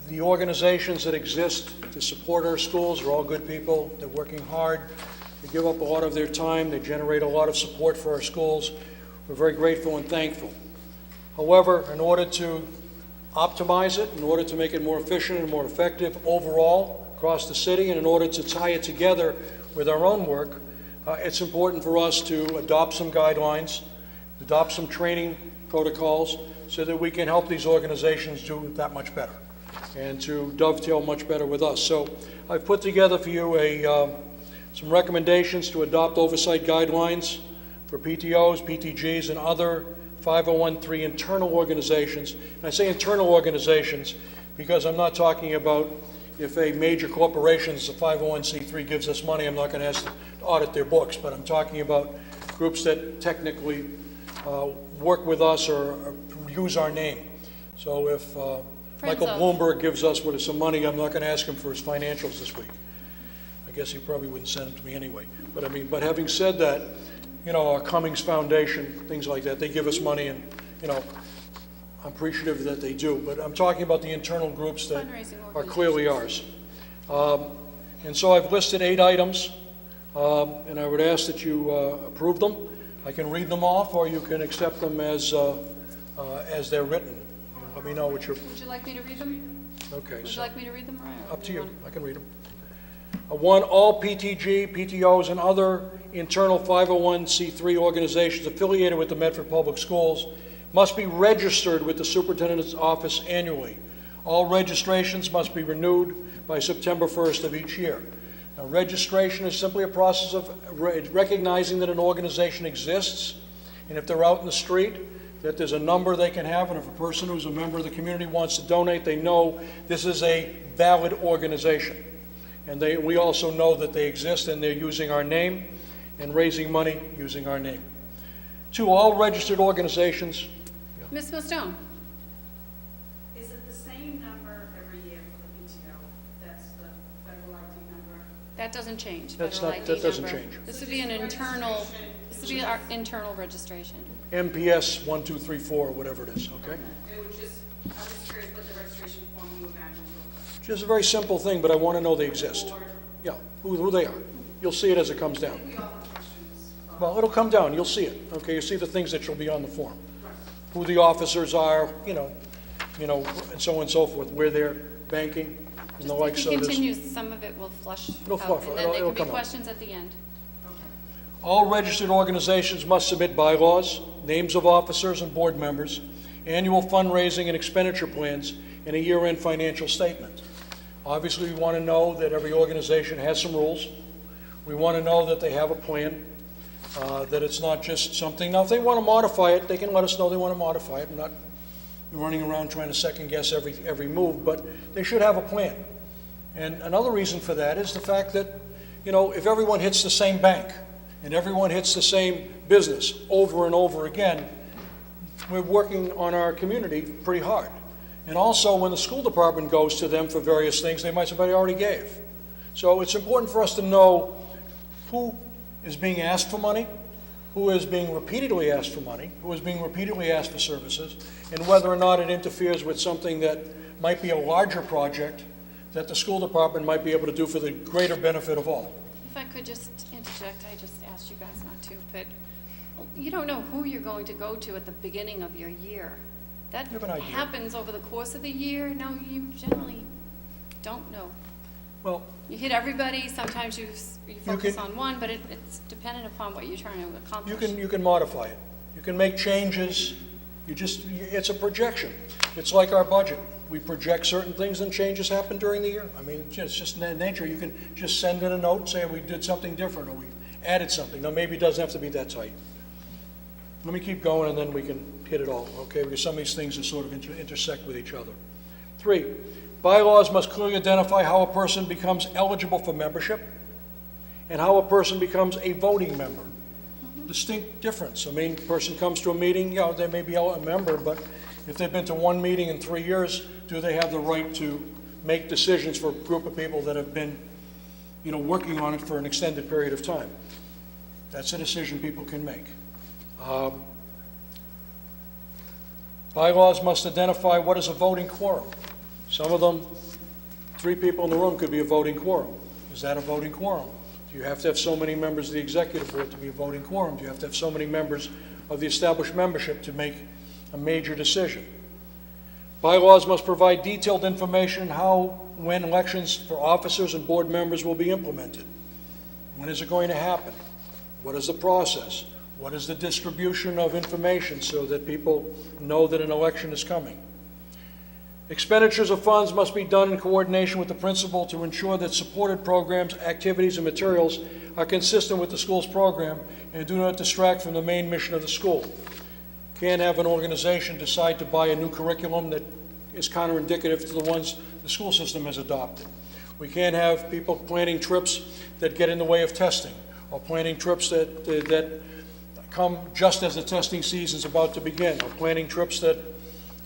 the organizations that exist to support our schools are all good people. They're working hard. They give up a lot of their time. They generate a lot of support for our schools. We're very grateful and thankful. However, in order to optimize it, in order to make it more efficient and more effective overall across the city, and in order to tie it together with our own work, it's important for us to adopt some guidelines, adopt some training protocols, so that we can help these organizations do that much better and to dovetail much better with us. So I've put together for you some recommendations to adopt oversight guidelines for PTOs, PTGs, and other 501(c3) internal organizations. And I say internal organizations because I'm not talking about if a major corporation, a 501(c3) gives us money, I'm not going to ask to audit their books, but I'm talking about groups that technically work with us or use our name. So if Michael Bloomberg gives us some money, I'm not going to ask him for his financials this week. I guess he probably wouldn't send them to me anyway. But having said that, our Cummings Foundation, things like that, they give us money, and I'm appreciative that they do. But I'm talking about the internal groups that are clearly ours. And so I've listed 8 items, and I would ask that you approve them. I can read them off, or you can accept them as they're written. Let me know what you're... Would you like me to read them? Okay. Would you like me to read them, Ryan? Up to you. I can read them. 1, all PTG, PTOs, and other internal 501c3 organizations affiliated with the Medford Public Schools must be registered with the Superintendent's office annually. All registrations must be renewed by September 1st of each year. Now, registration is simply a process of recognizing that an organization exists, and if they're out in the street, that there's a number they can have, and if a person who's a member of the community wants to donate, they know this is a valid organization. And we also know that they exist, and they're using our name and raising money using our name. 2, all registered organizations. Ms. Mostone? Is it the same number every year for the PTO? That's the federal ID number? That doesn't change, That's federal not- ID that doesn't number. change. This would be an internal, this would be our internal registration. MPS 1234, or whatever it is, okay? It would just, I was just curious what the registration form you imagine will Just a very simple thing, but I want to know they exist. Yeah, who they are. You'll see it as it comes down. We all have questions. Well, it'll come down, you'll see it, okay? You'll see the things that will be on the form. Who the officers are, you know, and so on and so forth, where they're banking and the like. Just So if it there's- continues, some of it will flush It'll out, flush, and then it'll- there it'll can come be out. questions at the end. All registered organizations must submit bylaws, names of officers and board members, annual fundraising and expenditure plans, and a year-end financial statement. Obviously, we want to know that every organization has some rules. We want to know that they have a plan, that it's not just something. Now, if they want to modify it, they can let us know they want to modify it. I'm not running around trying to second-guess every move, but they should have a plan. And another reason for that is the fact that, if everyone hits the same bank and everyone hits the same business over and over again, we're working on our community pretty hard. And also, when the school department goes to them for various things, they might say, "But I already gave." So it's important for us to know who is being asked for money, who is being repeatedly asked for money, who is being repeatedly asked for services, and whether or not it interferes with something that might be a larger project that the school department might be able to do for the greater benefit of all. If I could just interject, I just asked you guys not to, but you don't know who you're going to go to at the beginning of your year. That You have an idea. happens over the course of the year. No, you generally don't know. Well, You hit everybody, sometimes you focus can- on one, but it's dependent upon what you're trying to accomplish. you can modify it. You can make changes. It's a projection. It's like our budget. We project certain things and changes happen during the year. I mean, it's just nature. You can just send in a note and say we did something different or we added something. Now, maybe it doesn't have to be that tight. Let me keep going and then we can hit it all, okay? Because some of these things are sort of intersect with each other. 3, bylaws must clearly identify how a person becomes eligible for membership and how a person becomes a voting member. Distinct difference. I mean, person comes to a meeting, they may be a member, but if they've been to one meeting in 3 years, do they have the right to make decisions for a group of people that have been, working on it for an extended period of time? That's a decision people can make. Bylaws must identify what is a voting quorum. Some of them, 3 people in the room could be a voting quorum. Is that a voting quorum? Do you have to have so many members of the executive board to be a voting quorum? Do you have to have so many members of the established membership to make a major decision? Bylaws must provide detailed information how, when elections for officers and board members will be implemented. When is it going to happen? What is the process? What is the distribution of information so that people know that an election is coming? Expenditures of funds must be done in coordination with the principal to ensure that supported programs, activities, and materials are consistent with the school's program and do not distract from the main mission of the school. Can't have an organization decide to buy a new curriculum that is counterindicative to the ones the school system has adopted. We can't have people planning trips that get in the way of testing, or planning trips that come just as the testing season is about to begin, or planning trips that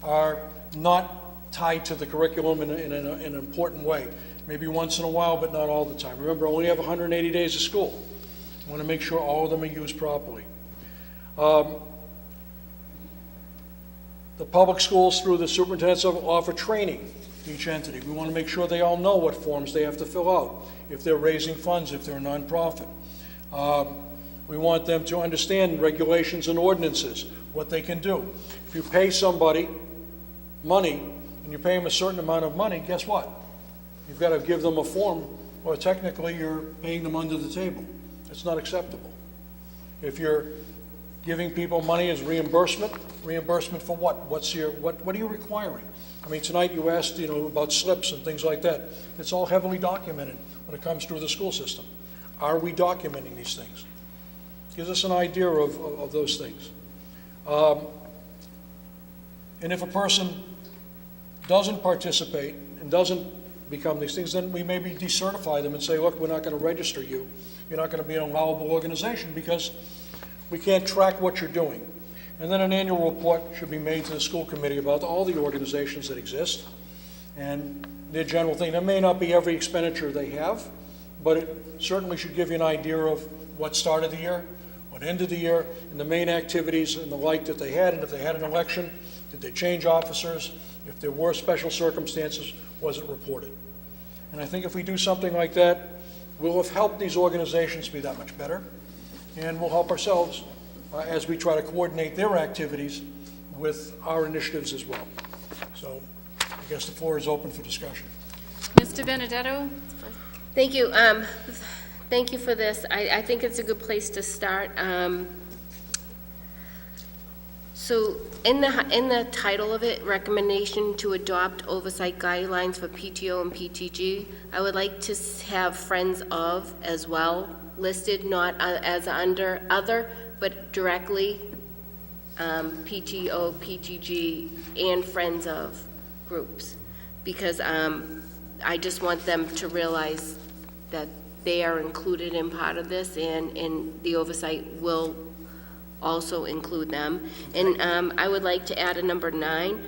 are not tied to the curriculum in an important way. Maybe once in a while, but not all the time. Remember, we only have 180 days of school. We want to make sure all of them are used properly. The public schools, through the superintendent's office, offer training to each entity. We want to make sure they all know what forms they have to fill out, if they're raising funds, if they're a nonprofit. We want them to understand regulations and ordinances, what they can do. If you pay somebody money, and you pay them a certain amount of money, guess what? You've got to give them a form, or technically you're paying them under the table. It's not acceptable. If you're giving people money as reimbursement for what? What are you requiring? I mean, tonight you asked, about slips and things like that. It's all heavily documented when it comes through the school system. Are we documenting these things? Gives us an idea of those things. And if a person doesn't participate and doesn't become these things, then we maybe decertify them and say, look, we're not going to register you. You're not going to be an allowable organization because we can't track what you're doing. And then an annual report should be made to the school committee about all the organizations that exist and their general thing. That may not be every expenditure they have, but it certainly should give you an idea of what started the year, what ended the year, and the main activities and the like that they had, and if they had an election, did they change officers? If there were special circumstances, was it reported? And I think if we do something like that, we'll have helped these organizations be that much better, and we'll help ourselves as we try to coordinate their activities with our initiatives as well. So I guess the floor is open for discussion. Mr. Benedetto? Thank you. Thank you for this. I think it's a good place to start. So in the title of it, recommendation to adopt oversight guidelines for PTO and PTG, I would like to have friends of as well listed, not as under other, but directly PTO, PTG, and friends of groups. Because I just want them to realize that they are included in part of this, and the oversight will also include them. And I would like to add a number 9,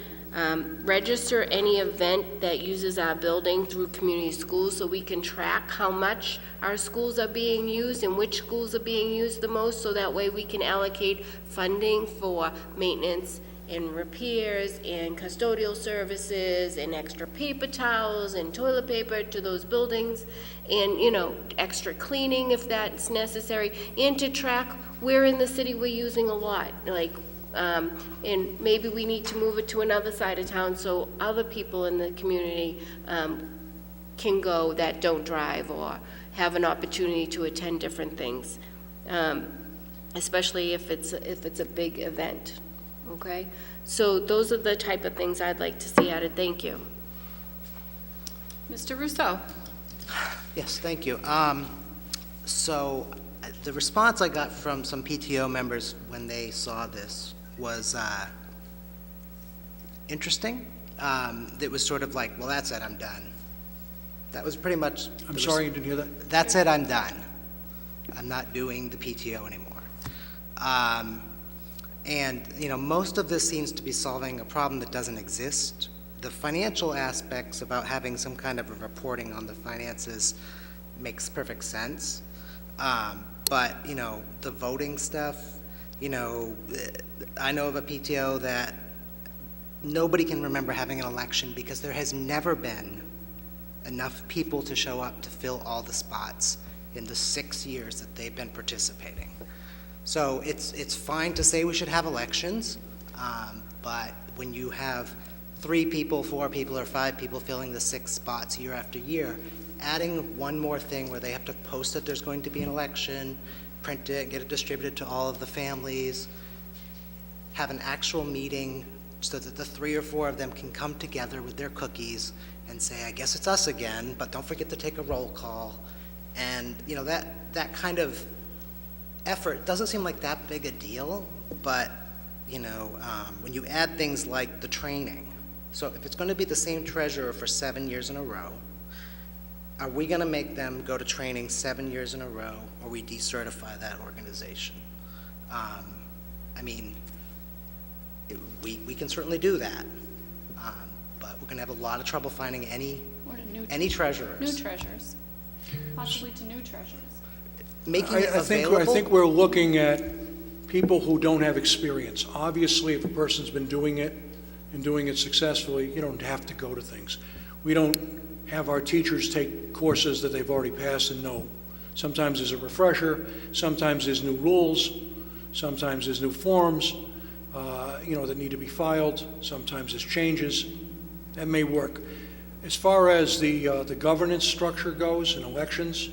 register any event that uses our building through community schools so we can track how much our schools are being used and which schools are being used the most, so that way we can allocate funding for maintenance and repairs and custodial services and extra paper towels and toilet paper to those buildings, and, you know, extra cleaning if that's necessary, and to track where in the city we're using a lot, like, and maybe we need to move it to another side of town so other people in the community can go that don't drive or have an opportunity to attend different things, especially if it's a big event. Okay, so those are the type of things I'd like to see added. Thank you. Mr. Russo? Yes, thank you. So the response I got from some PTO members when they saw this was interesting. It was sort of like, well, that's it, I'm done. That was pretty much... I'm sorry, you didn't hear that? That's it, I'm done. I'm not doing the PTO anymore. And, you know, most of this seems to be solving a problem that doesn't exist. The financial aspects about having some kind of a reporting on the finances makes perfect sense. But, you know, the voting stuff, you know, I know of a PTO that nobody can remember having an election because there has never been enough people to show up to fill all the spots in the 6 years that they've been participating. So it's fine to say we should have elections, but when you have 3 people, 4 people, or 5 people filling the 6 spots year after year, adding one more thing where they have to post that there's going to be an election, print it, get it distributed to all of the families, have an actual meeting so that the 3 or 4 of them can come together with their cookies and say, I guess it's us again, but don't forget to take a roll call. And, you know, that kind of effort doesn't seem like that big a deal, but, you know, when you add things like the training, so if it's going to be the same treasurer for 7 years in a row, are we going to make them go to training 7 years in a row, or we decertify that organization? I mean, we can certainly do that, but we're going to have a lot of trouble finding any treasurers. New treasurers. Possibly to new treasurers. Making it I available. think we're looking at people who don't have experience. Obviously, if a person's been doing it and doing it successfully, you don't have to go to things. We don't have our teachers take courses that they've already passed and know. Sometimes there's a refresher, sometimes there's new rules, sometimes there's new forms, you know, that need to be filed, sometimes there's changes. That may work. As far as the governance structure goes in elections,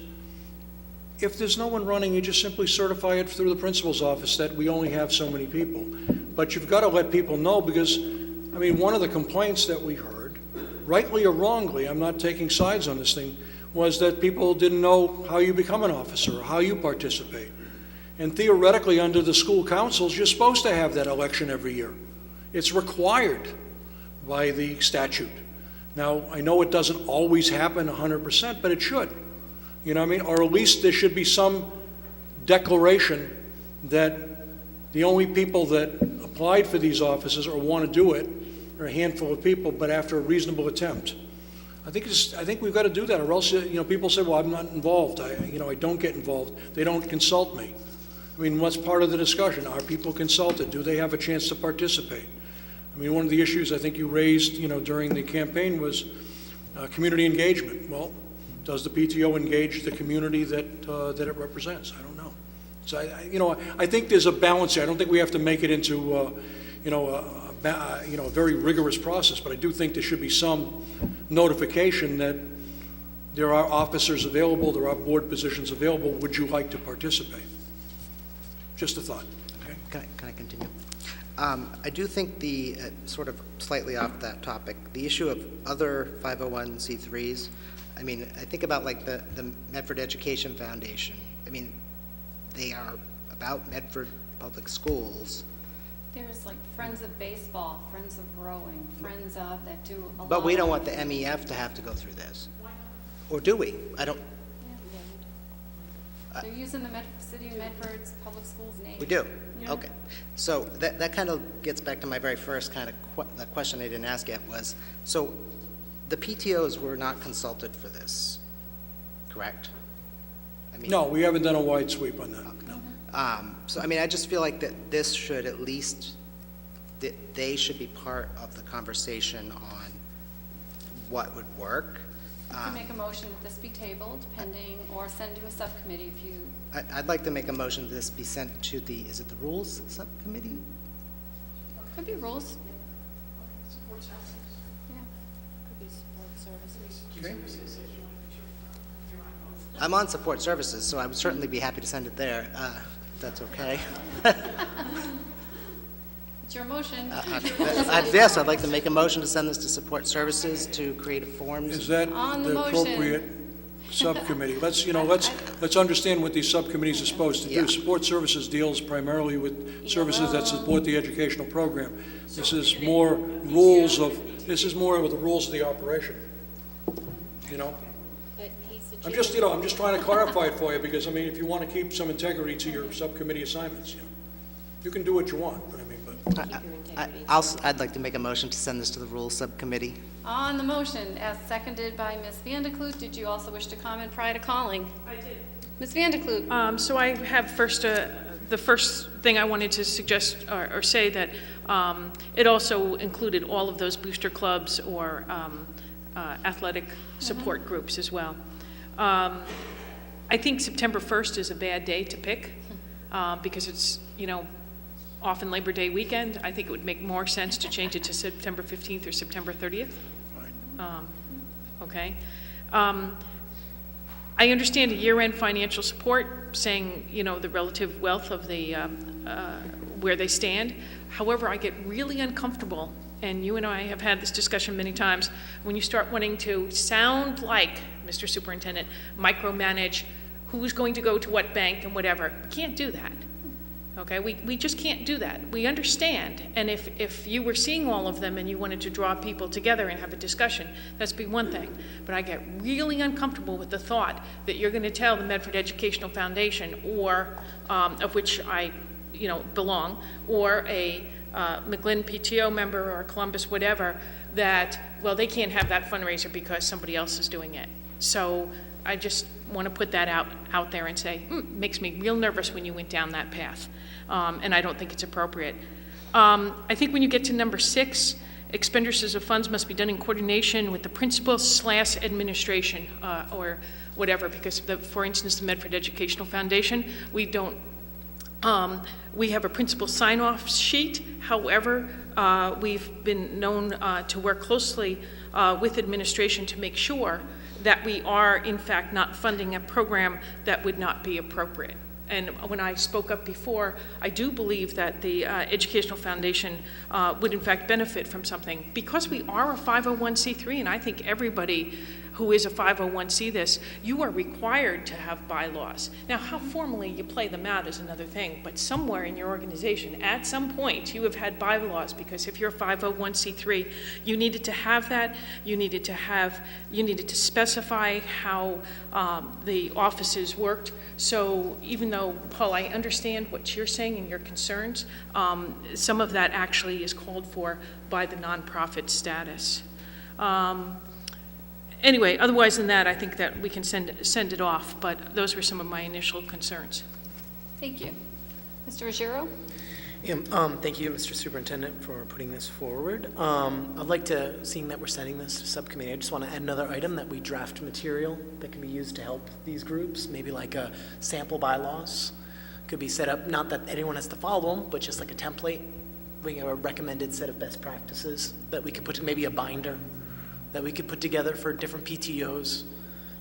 if there's no one running, you just simply certify it through the principal's office that we only have so many people. But you've got to let people know, because, I mean, one of the complaints that we heard, rightly or wrongly, I'm not taking sides on this thing, was that people didn't know how you become an officer or how you participate. And theoretically, under the school councils, you're supposed to have that election every year. It's required by the statute. Now, I know it doesn't always happen 100%, but it should. You know what I mean? Or at least there should be some declaration that the only people that applied for these offices or want to do it are a handful of people, but after a reasonable attempt. I think we've got to do that, or else, people say, well, I'm not involved, I don't get involved, they don't consult me. I mean, what's part of the discussion? Are people consulted? Do they have a chance to participate? I mean, one of the issues I think you raised, during the campaign was community engagement. Well, does the PTO engage the community that it represents? I don't know. So, I think there's a balance here. I don't think we have to make it into, a very rigorous process, but I do think there should be some notification that there are officers available, there are board positions available. Would you like to participate? Just a thought. Okay. Can I continue? I do think the, sort of slightly off that topic, the issue of other 501c3s, I mean, I think about like the Medford Education Foundation. I mean, they are about Medford Public Schools. There's like Friends of Baseball, Friends of Rowing, Friends of, that do a lot. But we don't want the MEF to have to go through this. Or do we? I don't, They're using the City of Medford's public schools name. we do? Okay. So that kind of gets back to my very first kind of the question I didn't ask yet was, so the PTOs were not consulted for this, correct? I mean, No, we haven't done a wide sweep on that. No. So, I mean, I just feel like that this should at least, that they should be part of the conversation on what would work. You can make a motion that this be tabled pending, or send to a subcommittee if you, I'd like to make a motion that this be sent to the, is it the Rules Subcommittee? could be rules. Okay. I'm on Support Services, so I would certainly be happy to send it there, if that's okay. It's your motion. Yes, I'd like to make a motion to send this to Support Services to create forms. Is that On the the motion. appropriate subcommittee? Let's understand what these subcommittees are supposed to do. Yeah. Support Services deals primarily with services that support the educational program. This is more rules of the rules of the operation, But he's the I'm just trying to clarify it for you, because, I mean, if you want to keep some integrity to your subcommittee assignments, you can do what you want, but I mean, but keep your integrity. I'd like to make a motion to send this to the Rules Subcommittee. On the motion, as seconded by Ms. Vandekloot, did you also wish to comment prior to calling? I did. Ms. Vandekloot? So I have first, the first thing I wanted to suggest or say that it also included all of those booster clubs or athletic support groups as well. I think September 1st is a bad day to pick because it's, often Labor Day weekend. I think it would make more sense to change it to September 15th or September 30th. Okay. I understand a year-end financial support, saying, the relative wealth of the, where they stand. However, I get really uncomfortable, and you and I have had this discussion many times, when you start wanting to sound like, Mr. Superintendent, micromanage who's going to go to what bank and whatever. We can't do that. Okay, we just can't do that. We understand, and if you were seeing all of them and you wanted to draw people together and have a discussion, that's be one thing. But I get really uncomfortable with the thought that you're going to tell the Medford Educational Foundation, or of which I, belong, or a McGlynn PTO member or Columbus whatever, that, well, they can't have that fundraiser because somebody else is doing it. So I just want to put that out there and say, makes me real nervous when you went down that path, and I don't think it's appropriate. I think when you get to number 6, expenditures of funds must be done in coordination with the principal/administration or whatever, because for instance, the Medford Educational Foundation, we don't. We have a principal sign-off sheet. However, we've been known to work closely with administration to make sure that we are, in fact, not funding a program that would not be appropriate. And when I spoke up before, I do believe that the Educational Foundation would, in fact, benefit from something. Because we are a 501c3, and I think everybody who is a 501c this, you are required to have bylaws. Now, how formally you play them out is another thing, but somewhere in your organization, at some point, you have had bylaws, because if you're a 501c3, you needed to have that, you needed to specify how the offices worked. So even though, Paul, I understand what you're saying and your concerns, some of that actually is called for by the nonprofit status. Anyway, otherwise than that, I think that we can send it off, but those were some of my initial concerns. Thank you. Mr. Ruggiero? Yeah, thank you, Mr. Superintendent, for putting this forward. I'd like to, seeing that we're sending this to subcommittee, I just want to add another item that we draft material that can be used to help these groups, maybe like a sample bylaws. Could be set up, not that anyone has to follow them, but just like a template. We have a recommended set of best practices that we could put in maybe a binder that we could put together for different PTOs,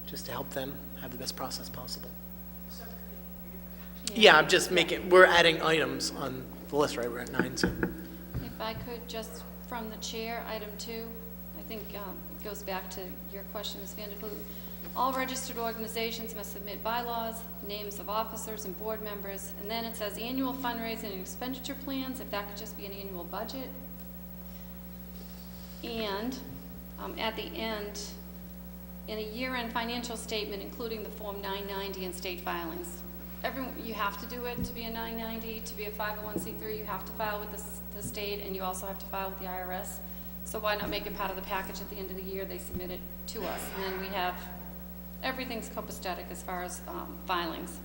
just to help them have the best process possible. Yeah, I'm just we're adding items on the list, right? We're at 9, so. If I could, just from the chair, item 2, I think it goes back to your question, Ms. Vanderklut. All registered organizations must submit bylaws, names of officers and board members, and then it says annual fundraising and expenditure plans, if that could just be an annual budget. And at the end, in a year-end financial statement, including the Form 990 and state filings. You have to do it to be a 990, to be a 501c3, you have to file with the state, and you also have to file with the IRS. So why not make it part of the package at the end of the year? They submit it to us, and then we have, everything's copacetic as far as filings.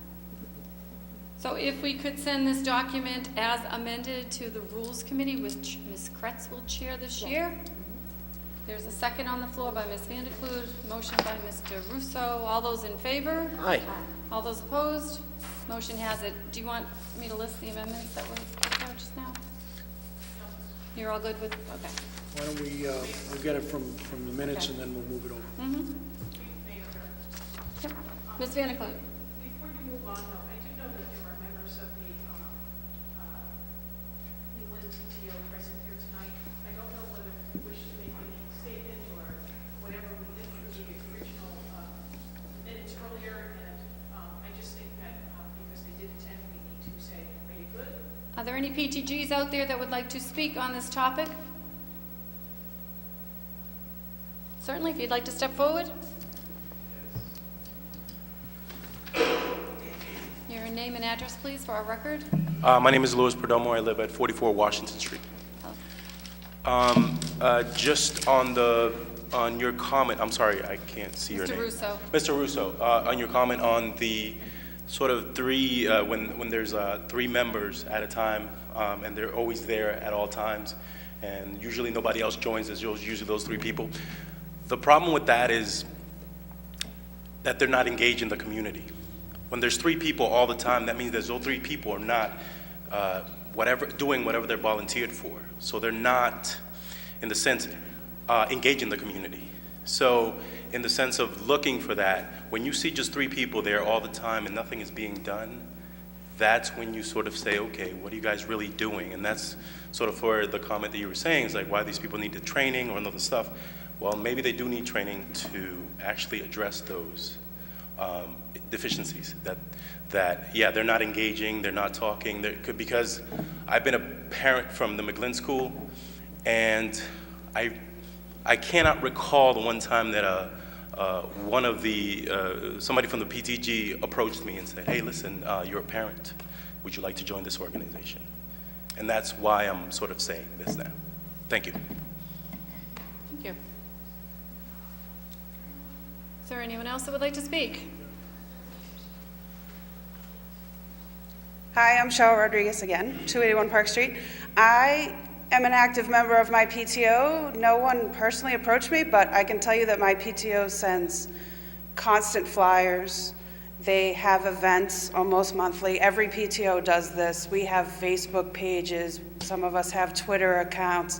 So if we could send this document as amended to the Rules Committee, which Ms. Kretz will chair this year. There's a second on the floor by Ms. Vanderklut, motion by Mr. Russo. All those in favor? Aye. All those opposed? Motion has it. Do you want me to list the amendments that were proposed just now? You're all good with, okay. Why don't we, we'll get it from the minutes and then we'll move it over. Mm-hmm. Yep. Ms. Vanderklut? Before you move on, though, I do know that there are members of the Leland PTO present here tonight. I don't know whether you wish to make any statement or whatever. We did for the original minutes earlier, and I just think that because they did attend, we need to say, are you good? Are there any PTGs out there that would like to speak on this topic? Certainly, if you'd like to step forward. Your name and address, please, for our record. My name is Louis Perdomo. I live at 44 Washington Street. Just on your comment, I'm sorry, I can't see your name. Mr. Russo. Mr. Russo, on your comment on the sort of three, when there's 3 members at a time, and they're always there at all times, and usually nobody else joins, it's usually those 3 people. The problem with that is that they're not engaged in the community. When there's 3 people all the time, that means that those 3 people are not doing whatever they're volunteered for. So they're not, in the sense, engaged in the community. So in the sense of looking for that, when you see just 3 people there all the time and nothing is being done, that's when you sort of say, okay, what are you guys really doing? And that's sort of for the comment that you were saying, is like why these people need the training or other stuff. Well, maybe they do need training to actually address those deficiencies that yeah, they're not engaging, they're not talking, because I've been a parent from the McGlynn School, and I cannot recall the one time that somebody from the PTG approached me and said, hey, listen, you're a parent, would you like to join this organization? And that's why I'm sort of saying this now. Thank you. Thank you. Is there anyone else that would like to speak? Hi, I'm Cheryl Rodriguez again, 281 Park Street. I am an active member of my PTO. No one personally approached me, but I can tell you that my PTO sends constant flyers. They have events almost monthly. Every PTO does this. We have Facebook pages. Some of us have Twitter accounts.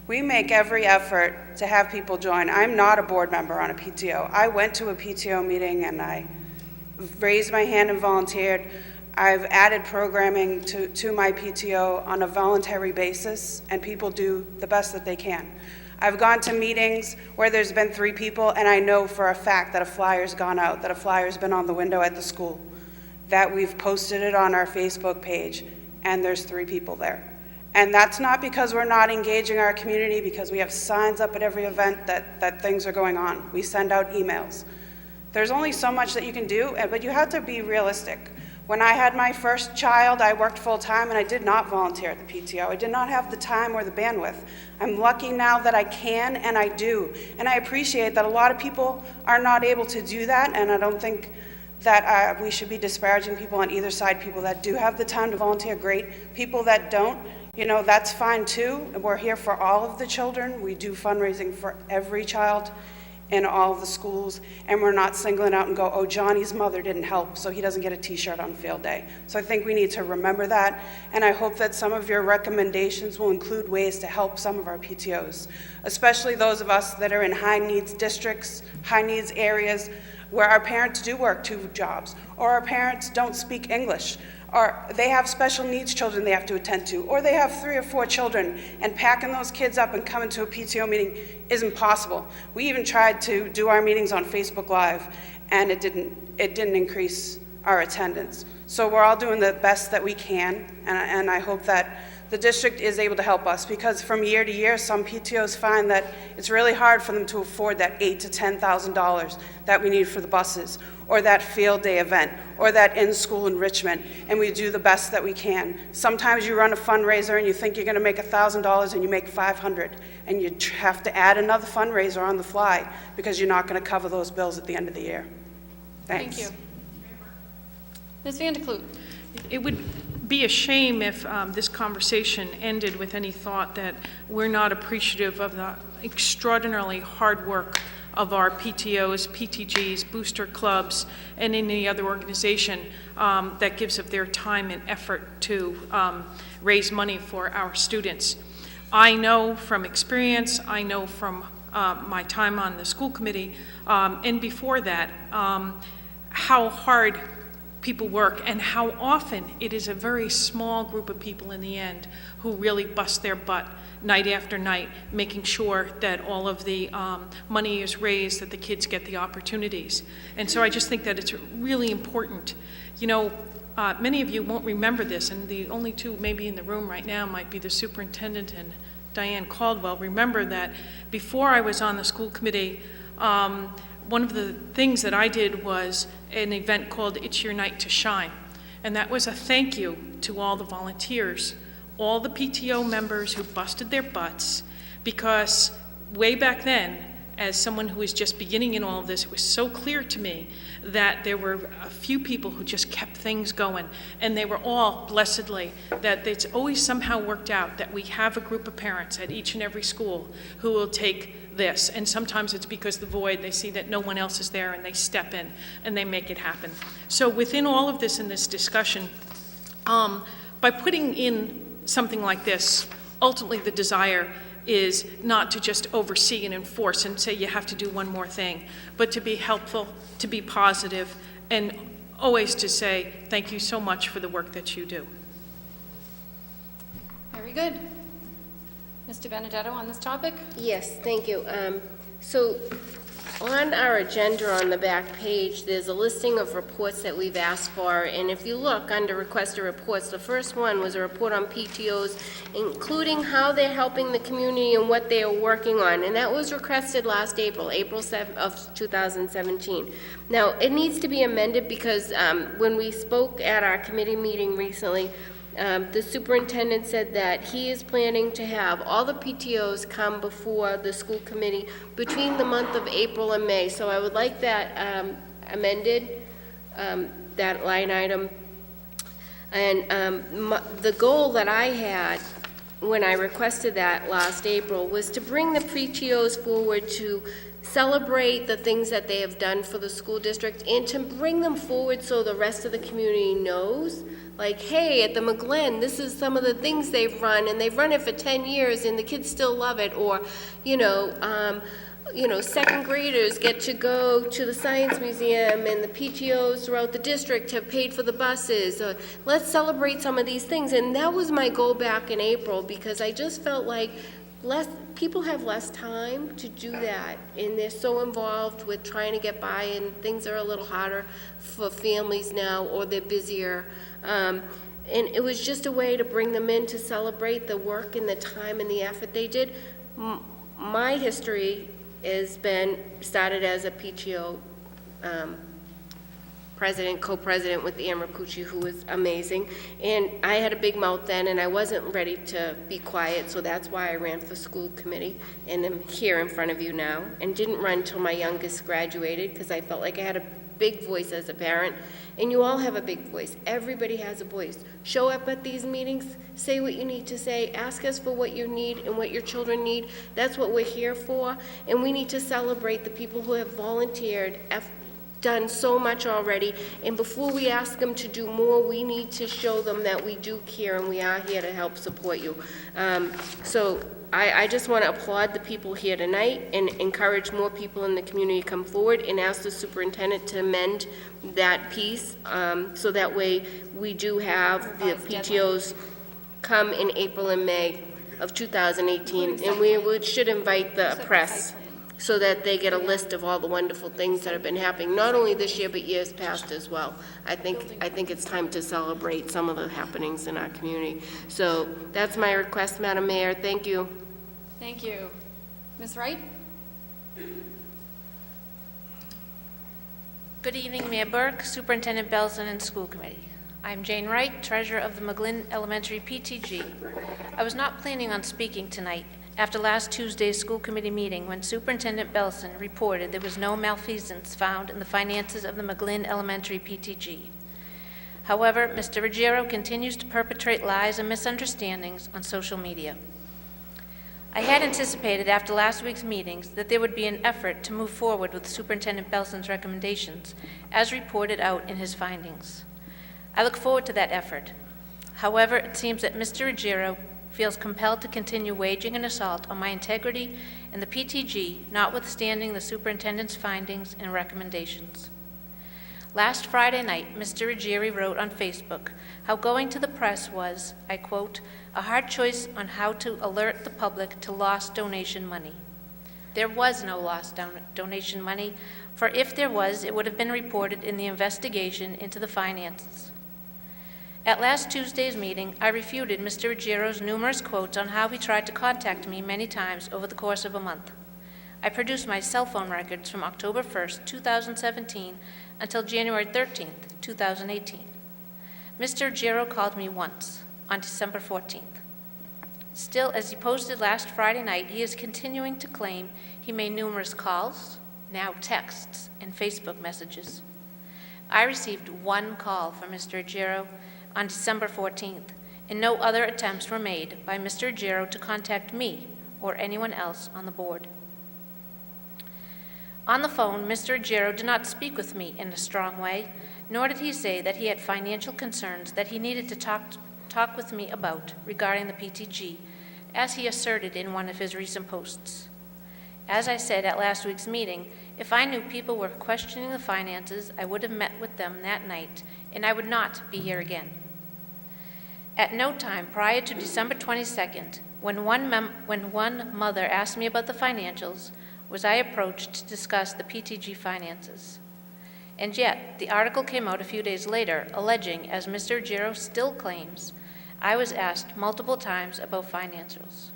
We make every effort to have people join. I'm not a board member on a PTO. I went to a PTO meeting and I raised my hand and volunteered. I've added programming to my PTO on a voluntary basis, and people do the best that they can. I've gone to meetings where there's been 3 people, and I know for a fact that a flyer's gone out, that a flyer's been on the window at the school, that we've posted it on our Facebook page, and there's 3 people there. And that's not because we're not engaging our community, because we have signs up at every event that things are going on. We send out emails. There's only so much that you can do, but you have to be realistic. When I had my first child, I worked full-time and I did not volunteer at the PTO. I did not have the time or the bandwidth. I'm lucky now that I can and I do. And I appreciate that a lot of people are not able to do that, and I don't think that we should be disparaging people on either side. People that do have the time to volunteer, great. People that don't, you know, that's fine too. We're here for all of the children. We do fundraising for every child in all of the schools, and we're not singling out and go, oh, Johnny's mother didn't help, so he doesn't get a t-shirt on field day. So I think we need to remember that, and I hope that some of your recommendations will include ways to help some of our PTOs, especially those of us that are in high needs districts, high needs areas, where our parents do work 2 jobs, or our parents don't speak English, or they have special needs children they have to attend to, or they have 3 or 4 children, and packing those kids up and coming to a PTO meeting isn't possible. We even tried to do our meetings on Facebook Live, and it didn't increase our attendance. So we're all doing the best that we can, and I hope that the district is able to help us, because from year to year, some PTOs find that it's really hard for them to afford that $8,000 to $10,000 that we need for the buses, or that field day event, or that in-school enrichment, and we do the best that we can. Sometimes you run a fundraiser and you think you're gonna make $1,000 and you make $500, and you have to add another fundraiser on the fly because you're not gonna cover those bills at the end of the year. Thanks. Thank you. Ms. Vandekloot. It would be a shame if this conversation ended with any thought that we're not appreciative of the extraordinarily hard work of our PTOs, PTGs, booster clubs, and any other organization that gives of their time and effort to raise money for our students. I know from experience, I know from my time on the school committee, and before that, how hard people work and how often it is a very small group of people in the end who really bust their butt night after night, making sure that all of the money is raised, that the kids get the opportunities. And so I just think that it's really important. You know, many of you won't remember this, and the only 2 maybe in the room right now might be the superintendent and Diane Caldwell. Remember that before I was on the school committee, one of the things that I did was an event called It's Your Night to Shine. And that was a thank you to all the volunteers, all the PTO members who busted their butts, because way back then, as someone who was just beginning in all of this, it was so clear to me that there were a few people who just kept things going, and they were all, blessedly, that it's always somehow worked out that we have a group of parents at each and every school who will take this, and sometimes it's because the void, they see that no one else is there and they step in and they make it happen. So within all of this in this discussion, by putting in something like this, ultimately the desire is not to just oversee and enforce and say you have to do one more thing, but to be helpful, to be positive, and always to say thank you so much for the work that you do. Very good. Mr. Benedetto on this topic? Yes, thank you. So on our agenda on the back page, there's a listing of reports that we've asked for, and if you look under requested reports, the first one was a report on PTOs, including how they're helping the community and what they are working on, and that was requested last April 7th of 2017. Now, it needs to be amended because when we spoke at our committee meeting recently, the superintendent said that he is planning to have all the PTOs come before the school committee between the month of April and May. So I would like that amended, that line item. And the goal that I had when I requested that last April was to bring the PTOs forward to celebrate the things that they have done for the school district and to bring them forward so the rest of the community knows, like, hey, at the McGlen, this is some of the things they've run, and they've run it for 10 years, and the kids still love it. Or, second graders get to go to the Science Museum, and the PTOs throughout the district have paid for the buses. Let's celebrate some of these things. And that was my goal back in April, because I just felt like people have less time to do that, and they're so involved with trying to get by, and things are a little harder for families now, or they're busier. And it was just a way to bring them in to celebrate the work and the time and the effort they did. My history has been started as a PTO president, co-president with Ann Rakucci, who was amazing. And I had a big mouth then, and I wasn't ready to be quiet, so that's why I ran for school committee, and I'm here in front of you now, and didn't run till my youngest graduated, because I felt like I had a big voice as a parent, and you all have a big voice. Everybody has a voice. Show up at these meetings, say what you need to say, ask us for what you need and what your children need. That's what we're here for, and we need to celebrate the people who have volunteered, done so much already, and before we ask them to do more, we need to show them that we do care and we are here to help support you. So I just want to applaud the people here tonight and encourage more people in the community to come forward and ask the superintendent to amend that piece, so that way we do have the PTOs come in April and May of 2018, and we should invite the press so that they get a list of all the wonderful things that have been happening, not only this year, but years past as well. I think it's time to celebrate some of the happenings in our community. So that's my request, Madam Mayor. Thank you. Thank you. Ms. Wright? Good evening, Mayor Burke, Superintendent Belson, and School Committee. I'm Jane Wright, Treasurer of the McGlynn Elementary PTG. I was not planning on speaking tonight after last Tuesday's school committee meeting when Superintendent Belson reported there was no malfeasance found in the finances of the McGlynn Elementary PTG. However, Mr. Ruggiero continues to perpetrate lies and misunderstandings on social media. I had anticipated after last week's meetings that there would be an effort to move forward with Superintendent Belson's recommendations, as reported out in his findings. I look forward to that effort. However, it seems that Mr. Ruggiero feels compelled to continue waging an assault on my integrity and the PTG, notwithstanding the superintendent's findings and recommendations. Last Friday night, Mr. Ruggiero wrote on Facebook how going to the press was, I quote, a hard choice on how to alert the public to lost donation money. There was no lost donation money, for if there was, it would have been reported in the investigation into the finances. At last Tuesday's meeting, I refuted Mr. Ruggiero's numerous quotes on how he tried to contact me many times over the course of a month. I produced my cell phone records from October 1st, 2017 until January 13th, 2018. Mr. Ruggiero called me once, on December 14th. Still, as he posted last Friday night, he is continuing to claim he made numerous calls, now texts, and Facebook messages. I received one call from Mr. Ruggiero on December 14th, and no other attempts were made by Mr. Ruggiero to contact me or anyone else on the board. On the phone, Mr. Ruggiero did not speak with me in a strong way, nor did he say that he had financial concerns that he needed to talk with me about regarding the PTG, as he asserted in one of his recent posts. As I said at last week's meeting, if I knew people were questioning the finances, I would have met with them that night, and I would not be here again. At no time prior to December 22nd, when one mother asked me about the financials, was I approached to discuss the PTG finances. And yet, the article came out a few days later, alleging, as Mr. Ruggiero still claims, I was asked multiple times about financials.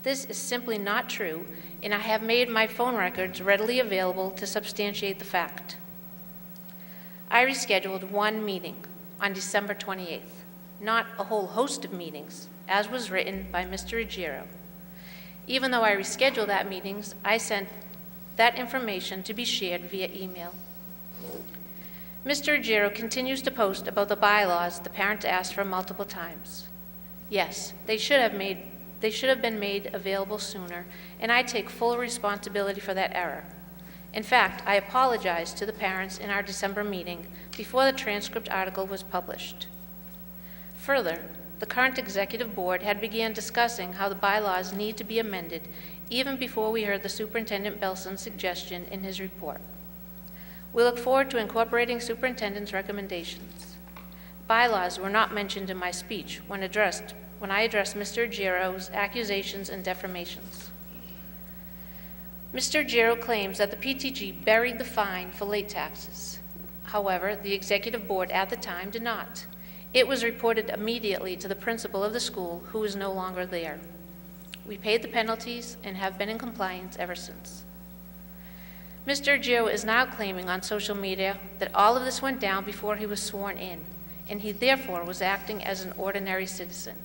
This is simply not true, and I have made my phone records readily available to substantiate the fact. I rescheduled one meeting on December 28th, not a whole host of meetings, as was written by Mr. Ruggiero. Even though I rescheduled that meetings, I sent that information to be shared via email. Mr. Ruggiero continues to post about the bylaws the parents asked for multiple times. Yes, they should have been made available sooner, and I take full responsibility for that error. In fact, I apologized to the parents in our December meeting before the transcript article was published. Further, the current executive board had began discussing how the bylaws need to be amended even before we heard the Superintendent Belson's suggestion in his report. We look forward to incorporating Superintendent's recommendations. Bylaws were not mentioned in my speech when I addressed Mr. Ruggiero's accusations and defamations. Mr. Ruggiero claims that the PTG buried the fine for late taxes. However, the executive board at the time did not. It was reported immediately to the principal of the school, who is no longer there. We paid the penalties and have been in compliance ever since. Mr. Gio is now claiming on social media that all of this went down before he was sworn in, and he therefore was acting as an ordinary citizen.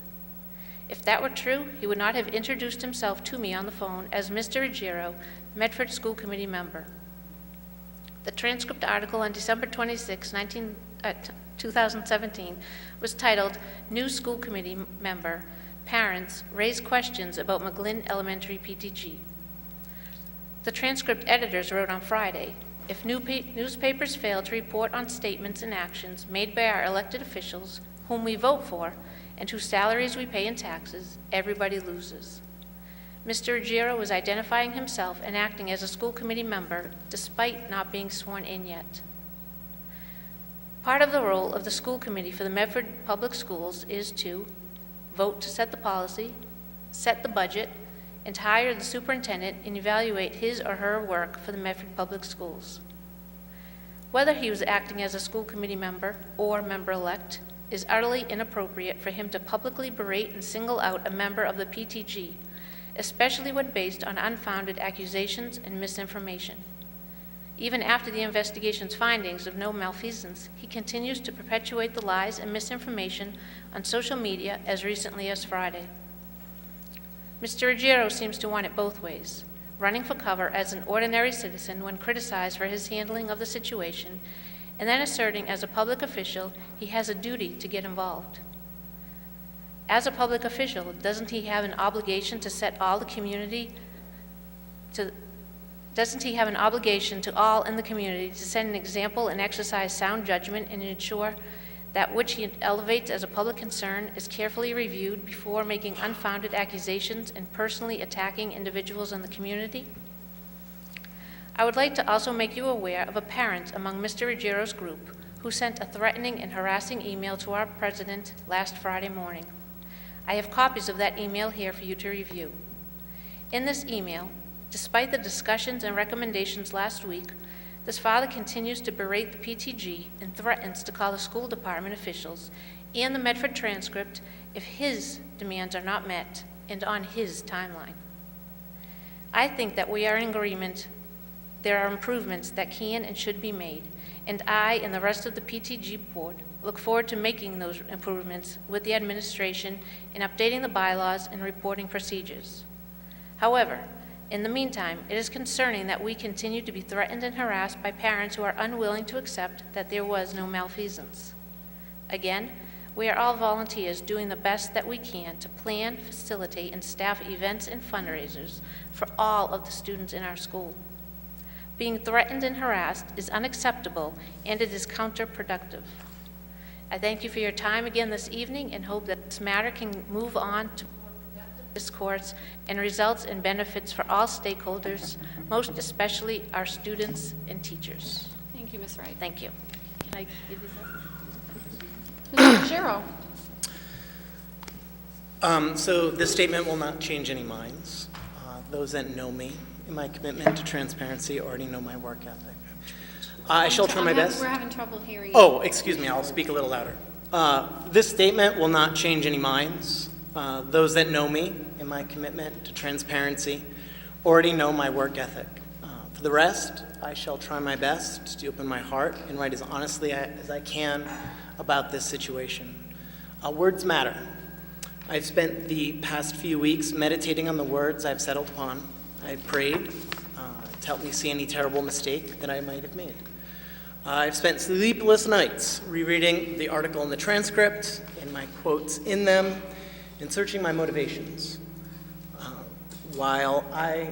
If that were true, he would not have introduced himself to me on the phone as Mr. Ruggiero, Medford School Committee member. The transcript article on December 26, 2017 was titled, "New School Committee Member, Parents Raise Questions About McGlynn Elementary PTG." The transcript editors wrote on Friday, "If newspapers fail to report on statements and actions made by our elected officials, whom we vote for, and whose salaries we pay in taxes, everybody loses." Mr. Ruggiero was identifying himself and acting as a school committee member despite not being sworn in yet. Part of the role of the school committee for the Medford Public Schools is to vote to set the policy, set the budget, and to hire the superintendent and evaluate his or her work for the Medford Public Schools. Whether he was acting as a school committee member or member-elect is utterly inappropriate for him to publicly berate and single out a member of the PTG, especially when based on unfounded accusations and misinformation. Even after the investigation's findings of no malfeasance, he continues to perpetuate the lies and misinformation on social media as recently as Friday. Mr. Ruggiero seems to want it both ways, running for cover as an ordinary citizen when criticized for his handling of the situation, and then asserting as a public official he has a duty to get involved. As a public official, doesn't he have an obligation to set all the community to Doesn't he have an obligation to all in the community to set an example and exercise sound judgment and ensure that which he elevates as a public concern is carefully reviewed before making unfounded accusations and personally attacking individuals in the community? I would like to also make you aware of a parent among Mr. Ruggiero's group who sent a threatening and harassing email to our president last Friday morning. I have copies of that email here for you to review. In this email, despite the discussions and recommendations last week, this father continues to berate the PTG and threatens to call the school department officials and the Medford transcript if his demands are not met and on his timeline. I think that we are in agreement there are improvements that can and should be made, and I and the rest of the PTG board look forward to making those improvements with the administration in updating the bylaws and reporting procedures. However, in the meantime, it is concerning that we continue to be threatened and harassed by parents who are unwilling to accept that there was no malfeasance. Again, we are all volunteers doing the best that we can to plan, facilitate, and staff events and fundraisers for all of the students in our school. Being threatened and harassed is unacceptable, and it is counterproductive. I thank you for your time again this evening and hope that this matter can move on to discourse and results in benefits for all stakeholders, most especially our students and teachers. Thank you, Ms. Wright. Thank you. Can I give you that? Mr. Ruggiero. So this statement will not change any minds. Those that know me and my commitment to transparency already know my work ethic. I shall try my best. We're having trouble hearing you. Oh, excuse me, I'll speak a little louder. This statement will not change any minds. Those that know me and my commitment to transparency already know my work ethic. For the rest, I shall try my best to open my heart and write as honestly as I can about this situation. Words matter. I've spent the past few weeks meditating on the words I've settled upon. I've prayed to help me see any terrible mistake that I might have made. I've spent sleepless nights rereading the article in the transcript and my quotes in them and searching my motivations. While I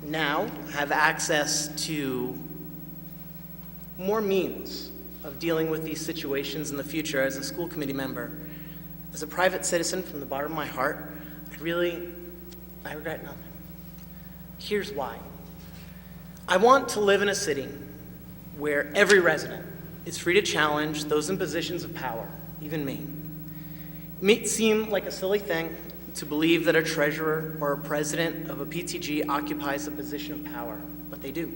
now have access to more means of dealing with these situations in the future as a school committee member, as a private citizen from the bottom of my heart, I regret nothing. Here's why. I want to live in a city where every resident is free to challenge those in positions of power, even me. It may seem like a silly thing to believe that a treasurer or a president of a PTG occupies a position of power, but they do.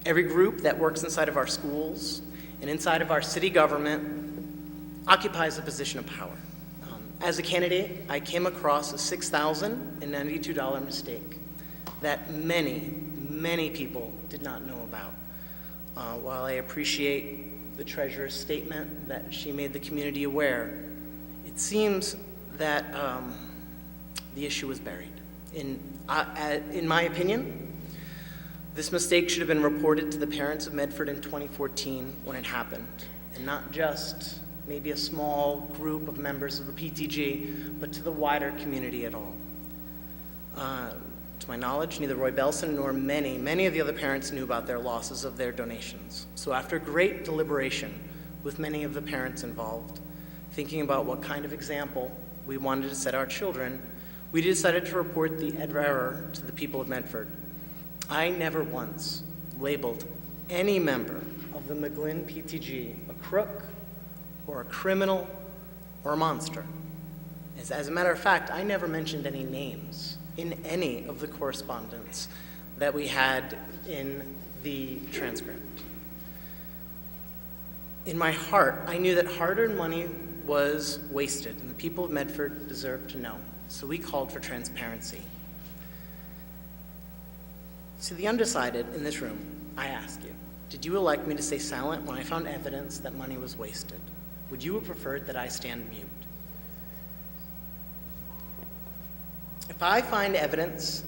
Every group that works inside of our schools and inside of our city government occupies a position of power. As a candidate, I came across a $6,092 mistake that many many people did not know about. While I appreciate the treasurer's statement that she made the community aware, it seems that the issue was buried. In my opinion, this mistake should have been reported to the parents of Medford in 2014 when it happened, and not just maybe a small group of members of the PTG, but to the wider community at all. To my knowledge, neither Roy Belson nor many of the other parents knew about their losses of their donations. So after great deliberation with many of the parents involved, thinking about what kind of example we wanted to set our children, we decided to report the error to the people of Medford. I never once labeled any member of the McGlynn PTG a crook or a criminal or a monster. As a matter of fact, I never mentioned any names in any of the correspondence that we had in the transcript. In my heart, I knew that hard-earned money was wasted, and the people of Medford deserved to know. So we called for transparency. To the undecided in this room, I ask you, did you elect me to stay silent when I found evidence that money was wasted? Would you have preferred that I stand mute? If I find evidence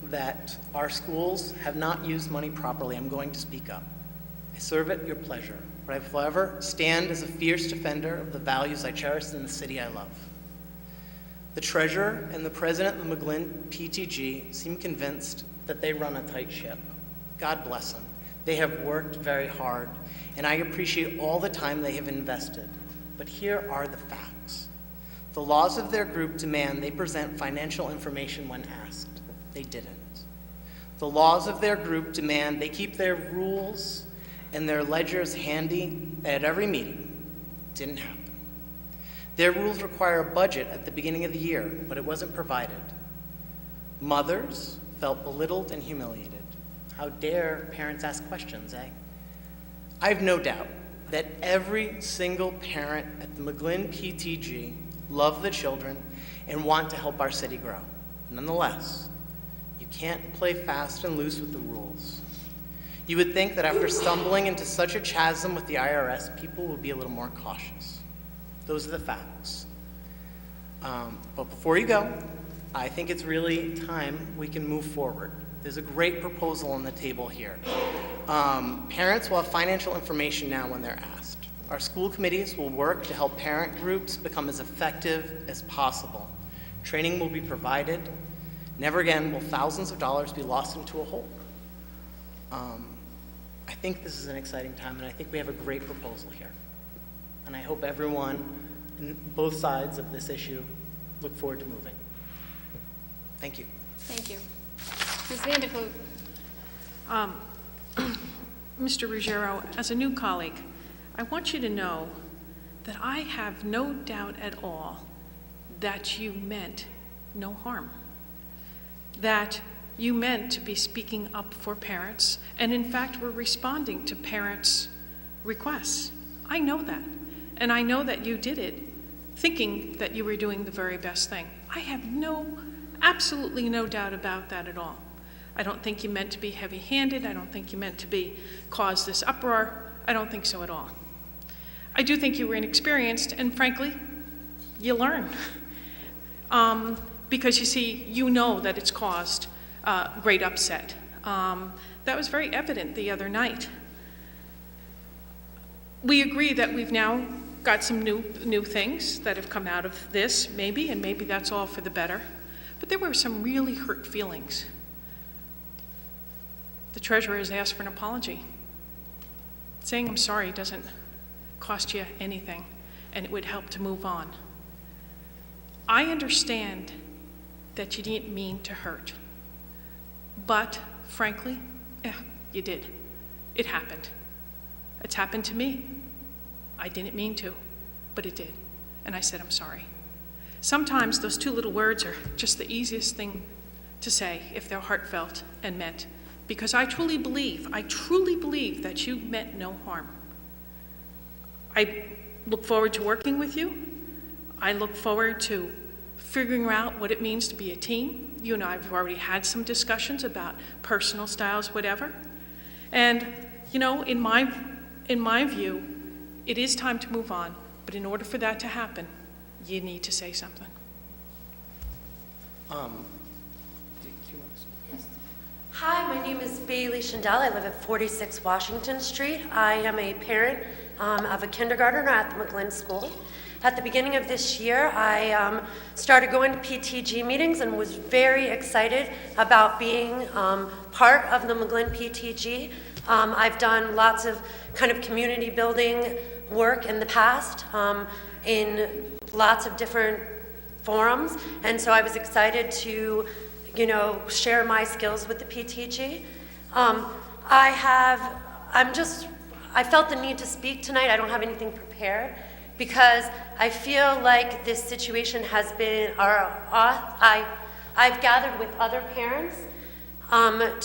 that our schools have not used money properly, I'm going to speak up. I serve at your pleasure, but I will forever stand as a fierce defender of the values I cherish in the city I love. The treasurer and the president of the McGlynn PTG seem convinced that they run a tight ship. God bless them. They have worked very hard, and I appreciate all the time they have invested. But here are the facts. The laws of their group demand they present financial information when asked. They didn't. The laws of their group demand they keep their rules and their ledgers handy at every meeting. Didn't happen. Their rules require a budget at the beginning of the year, but it wasn't provided. Mothers felt belittled and humiliated. How dare parents ask questions, eh? I have no doubt that every single parent at the McGlynn PTG love the children and want to help our city grow. Nonetheless, you can't play fast and loose with the rules. You would think that after stumbling into such a chasm with the IRS, people would be a little more cautious. Those are the facts. But before you go, I think it's really time we can move forward. There's a great proposal on the table here. Parents will have financial information now when they're asked. Our school committees will work to help parent groups become as effective as possible. Training will be provided. Never again will thousands of dollars be lost into a hole. I think this is an exciting time, and I think we have a great proposal here. And I hope everyone in both sides of this issue look forward to moving. Thank you. Thank you. Ms. Vanderkloot. Mr. Ruggiero, as a new colleague, I want you to know that I have no doubt at all that you meant no harm, that you meant to be speaking up for parents, and in fact were responding to parents' requests. I know that, and I know that you did it thinking that you were doing the very best thing. I have absolutely no doubt about that at all. I don't think you meant to be heavy-handed. I don't think you meant to cause this uproar. I don't think so at all. I do think you were inexperienced, and frankly, you learn. Because you see, you know that it's caused great upset. That was very evident the other night. We agree that we've now got some new things that have come out of this, maybe, and maybe that's all for the better. But there were some really hurt feelings. The treasurer has asked for an apology. Saying I'm sorry doesn't cost you anything, and it would help to move on. I understand that you didn't mean to hurt, but frankly, you did. It happened. It's happened to me. I didn't mean to, but it did, and I said I'm sorry. Sometimes those two little words are just the easiest thing to say if they're heartfelt and meant, because I truly believe that you meant no harm. I look forward to working with you. I look forward to figuring out what it means to be a team. You and I have already had some discussions about personal styles, whatever. And, you know, in my view, it is time to move on, but in order for that to happen, you need to say something. Hi, my name is Bailey Shindell. I live at 46 Washington Street. I am a parent of a kindergartner at the McGlynn School. At the beginning of this year, I started going to PTG meetings and was very excited about being part of the McGlynn PTG. I've done lots of kind of community building work in the past in lots of different forums, and so I was excited to, you know, share my skills with the PTG. I felt the need to speak tonight. I don't have anything prepared because I feel like this situation has been, I've gathered with other parents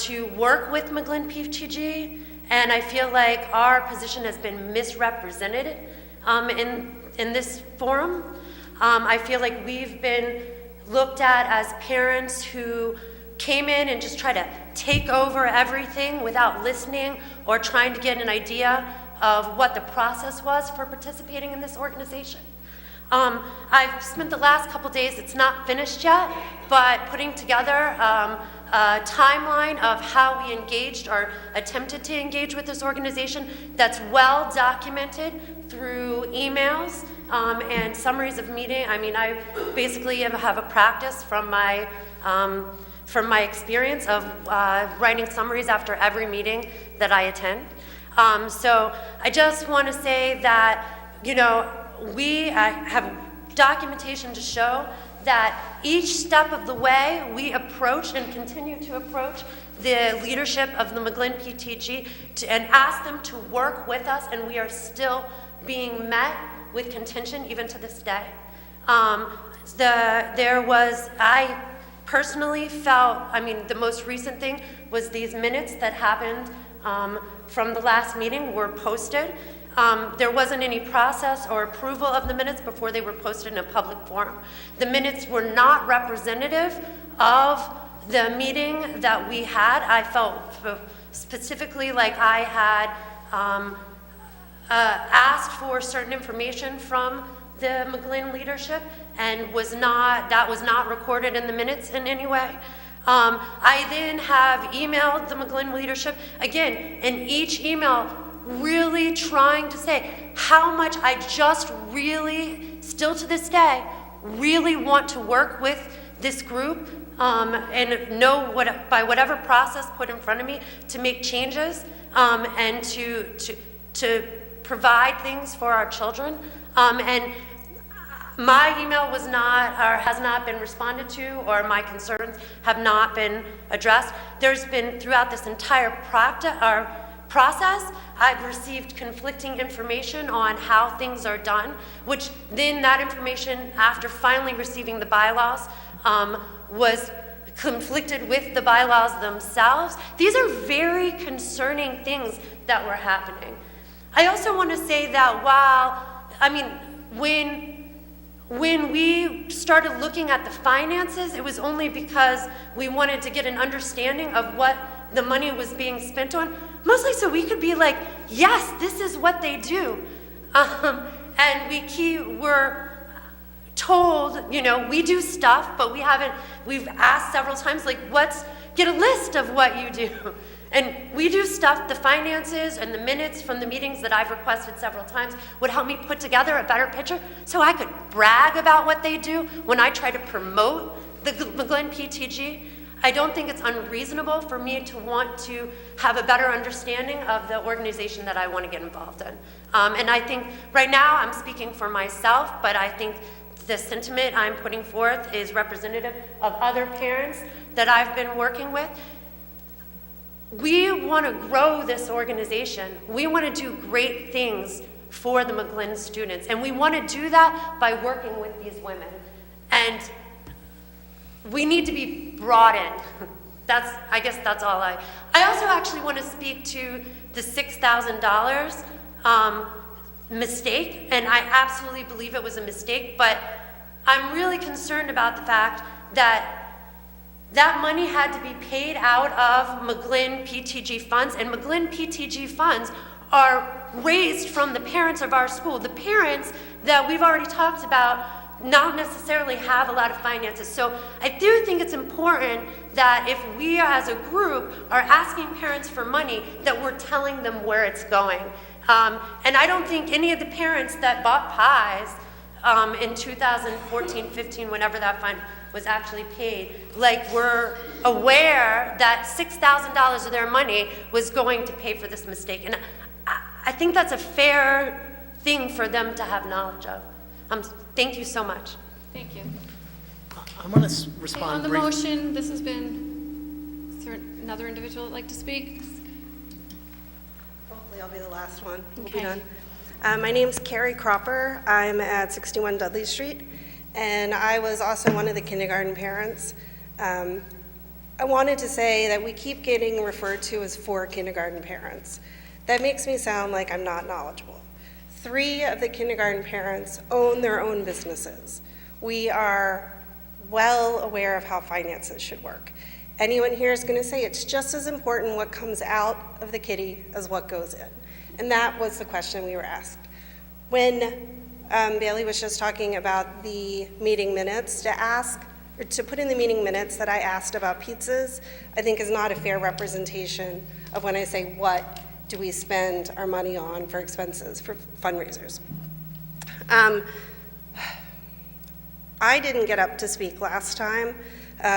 to work with McGlynn PTG, and I feel like our position has been misrepresented in this forum. I feel like we've been looked at as parents who came in and just try to take over everything without listening or trying to get an idea of what the process was for participating in this organization. I've spent the last couple days, it's not finished yet, but putting together a timeline of how we engaged or attempted to engage with this organization that's well documented through emails and summaries of meeting. I mean, I basically have a practice from my experience of writing summaries after every meeting that I attend. So I just want to say that, you know, we have documentation to show that each step of the way we approach and continue to approach the leadership of the McGlynn PTG and ask them to work with us, and we are still being met with contention even to this day. I personally felt, I mean, the most recent thing was these minutes that happened from the last meeting were posted. There wasn't any process or approval of the minutes before they were posted in a public forum. The minutes were not representative of the meeting that we had. I felt specifically like I had asked for certain information from the McGlynn leadership and that was not recorded in the minutes in any way. I then have emailed the McGlynn leadership, again, in each email really trying to say how much I just really, still to this day, really want to work with this group and know by whatever process put in front of me to make changes and to provide things for our children. And my email was not, or has not been responded to, or my concerns have not been addressed. There's been, throughout this entire process, I've received conflicting information on how things are done, which then that information, after finally receiving the bylaws, was conflicted with the bylaws themselves. These are very concerning things that were happening. I also want to say that when we started looking at the finances, it was only because we wanted to get an understanding of what the money was being spent on, mostly so we could be like, yes, this is what they do. And we're told, you know, we do stuff, but we've asked several times, like, get a list of what you do. And we do stuff, the finances and the minutes from the meetings that I've requested several times would help me put together a better picture so I could brag about what they do when I try to promote the McGlynn PTG. I don't think it's unreasonable for me to want to have a better understanding of the organization that I want to get involved in. And I think right now I'm speaking for myself, but I think the sentiment I'm putting forth is representative of other parents that I've been working with. We want to grow this organization. We want to do great things for the McGlynn students, and we want to do that by working with these women. And we need to be brought in. I guess that's all I also actually want to speak to the $6,000 mistake, and I absolutely believe it was a mistake, but I'm really concerned about the fact that that money had to be paid out of McGlynn PTG funds, and McGlynn PTG funds are raised from the parents of our school. The parents that we've already talked about not necessarily have a lot of finances. So I do think it's important that if we as a group are asking parents for money, that we're telling them where it's going. And I don't think any of the parents that bought pies in 2014, 15, whenever that fund was actually paid, like, were aware that $6,000 of their money was going to pay for this mistake. And I think that's a fair thing for them to have knowledge of. Thank you so much. Thank you. I want to Okay, respond on the briefly. motion, this has been, is there another individual that'd like to speak? Hopefully I'll be the last one. We'll Okay. be done. My name's Carrie Cropper. I'm at 61 Dudley Street, and I was also one of the kindergarten parents. I wanted to say that we keep getting referred to as 4 kindergarten parents. That makes me sound like I'm not knowledgeable. 3 of the kindergarten parents own their own businesses. We are well aware of how finances should work. Anyone here is going to say it's just as important what comes out of the kitty as what goes in. And that was the question we were asked. When Bailey was just talking about the meeting minutes, to put in the meeting minutes that I asked about pizzas, I think is not a fair representation of when I say what do we spend our money on for expenses, for fundraisers. I didn't get up to speak last time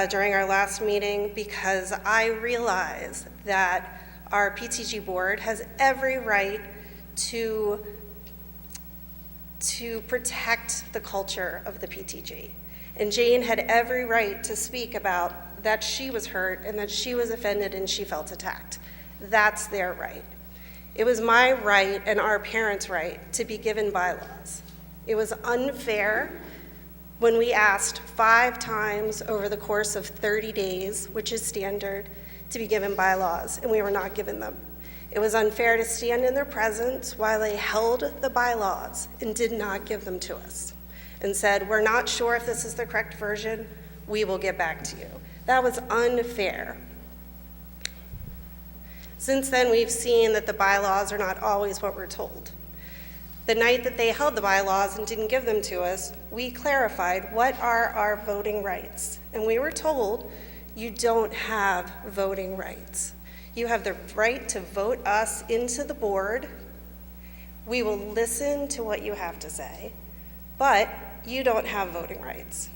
during our last meeting because I realize that our PTG board has every right to protect the culture of the PTG. And Jane had every right to speak about that she was hurt and that she was offended and she felt attacked. That's their right. It was my right and our parents' right to be given bylaws. It was unfair when we asked 5 times over the course of 30 days, which is standard, to be given bylaws, and we were not given them. It was unfair to stand in their presence while they held the bylaws and did not give them to us and said, we're not sure if this is the correct version, we will get back to you. That was unfair. Since then, we've seen that the bylaws are not always what we're told. The night that they held the bylaws and didn't give them to us, we clarified what are our voting rights. And we were told, you don't have voting rights. You have the right to vote us into the board. We will listen to what you have to say, but you don't have voting rights.